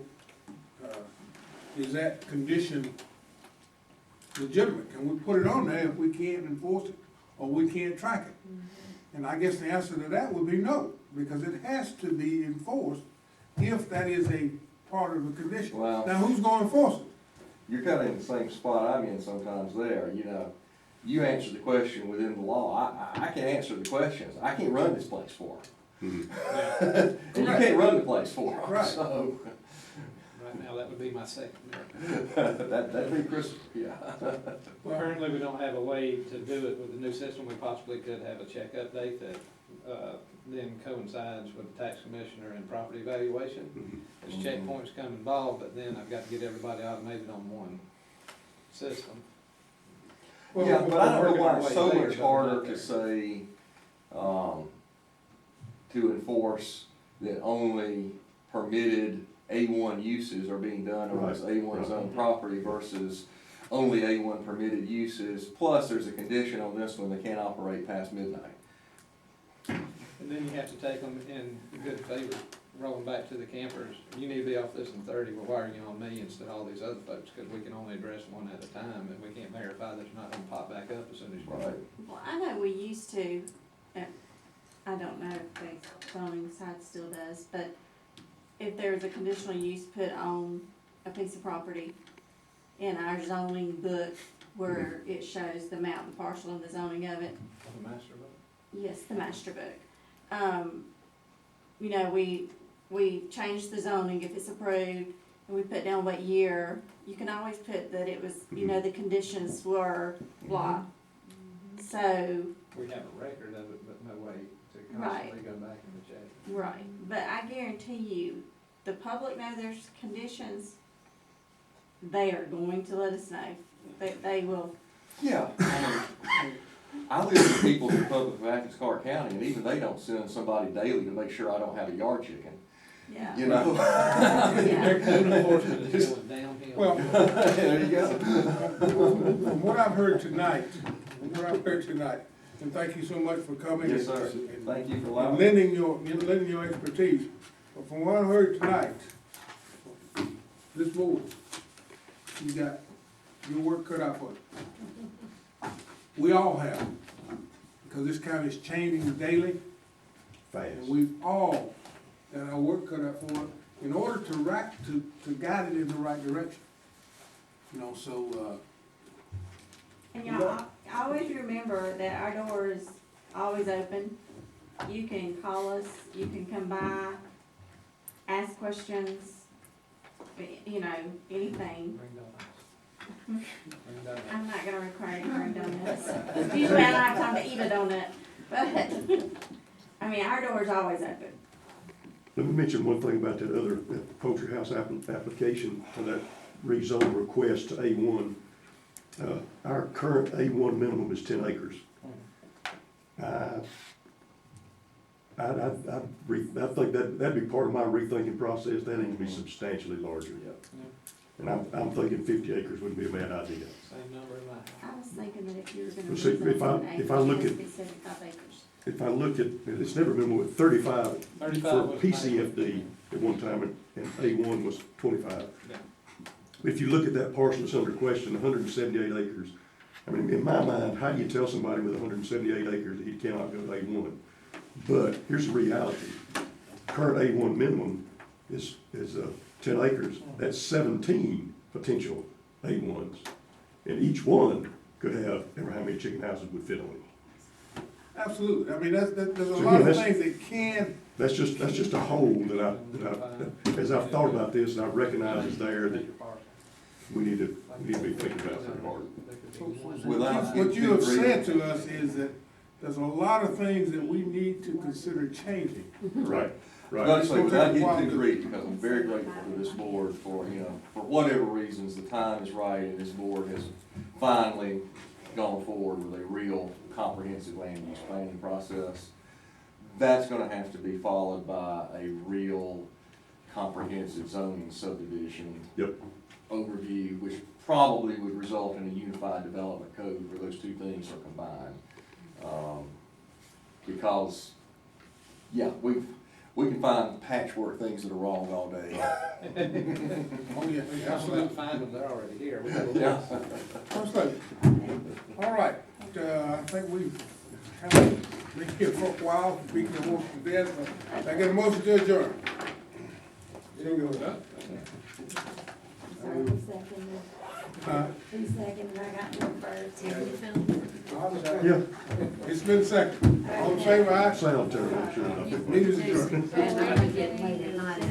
is that condition legitimate? Can we put it on there if we can't enforce it, or we can't track it? And I guess the answer to that would be no, because it has to be enforced if that is a part of the condition. Well- Now, who's gonna enforce it? You're kind of in the same spot I'm in sometimes there, you know. you answered the question within the law. I can answer the questions. I can't run this place for them. Mhm. And you can't run the place for them, Right. so. Right now, that would be my second. That'd be Chris, yeah. Well, currently, we don't have a way to do it with the new system. We possibly could have a check update that, then coincides with the tax commissioner and property evaluation. There's checkpoints come involved, but then I've got to get everybody automated on one system. Well, Yeah, but I don't working know why our it's way so there, much but harder not to there. say, to enforce that only permitted A1 uses are being done on this A1 zone property versus only A1 permitted uses. Plus, there's a condition on this one, they can't operate past midnight. And then you have to take them in good favor, rolling back to the campers. You need to be off this in 30, well, why are you on me instead of all these other folks? Because we can only address one at a time, and we can't verify that it's not gonna pop back up as soon as you. Right. Well, I know we used to, I don't know if the zoning side still does, but if there was a conditional use put on a piece of property in our zoning book where it shows the map, the parcel and the zoning of it, The master book. yes, the master book. You know, we changed the zoning if it's approved, and we put down what year. You can always put that it was, you know, the conditions were blah. So, We have a record of it, but no way to Right. constantly go back and check. right, but I guarantee you, the public know there's conditions. They are going to let us know. They will, Yeah. I live with people in the public of Athens, Clark County, and even they don't send somebody daily to make sure I don't have a yard chicken, yeah. you know? Their code enforcement is going downhill. Well, There you go. from what I've heard tonight, and thank you so much for coming. Yes, sir. and- Thank you for and allowing me. lending your expertise. But from what I heard tonight, this board, you got your work cut out for you. We all have, because this county is changing daily, Fast. and we've all got our work cut out for it in order to guide it in the right direction. You know, so, And y'all, I always remember that our door is always open. You can call us, you can come by, ask questions, you know, anything. Bring donuts. Bring donuts. I'm not gonna require you to bring donuts. Usually I don't have time to eat a donut, but, I mean, our door's always open. Let me mention one thing about that other, that poultry house application, and that rezone request to A1. Our current A1 minimum is 10 acres. I think that'd be part of my rethinking process. That needs to be substantially larger. And I'm thinking 50 acres wouldn't be a bad idea. Same number in my house. I was thinking that if you were gonna Well, see, rezone if I look it has at- to be 75 acres. If I look at, it's never been more than 35 35 for was PCFD at one time, and A1 was 25. Yeah. If you look at that parcel that's under question, 178 acres, I mean, in my mind, how do you tell somebody with 178 acres that he cannot go to A1? But here's the reality. Current A1 minimum is 10 acres. That's 17 potential A1s. And each one could have, ever how many chicken houses would fit on it. absolutely, I mean, there's a So, lot yeah, of that's- things that can, That's just a hole that as I've thought about this, and I've recognized it's there, that Take your parcel. we need to be thinking about that hard. Without what you have getting too said greedy. to us is that there's a lot of things that we need to consider changing. Right, But right. like I say, without getting too greedy, because I'm very grateful to this board for, you know, for whatever reasons, the time is right, and this board has finally gone forward with a real comprehensive land use planning process. That's gonna have to be followed by a real comprehensive zoning subdivision Yep. overview, which probably would result in a unified development code where those two things are combined. Because, yeah, we can find patchwork things that are wrong all day. Oh, yeah, We absolutely. find them, they're already here. We got a Yeah. list. Absolutely. All right, I think we've kind of been here for a while, speaking of horses to death, but I get a motion to adjourn. Sorry, who seconded? Uh, Who seconded? I got one first. Tiffany Phillips. Yeah, It's been seconded. All in favor, aye? sound terrible, sure. Meeting is adjourned. And I would get late at night.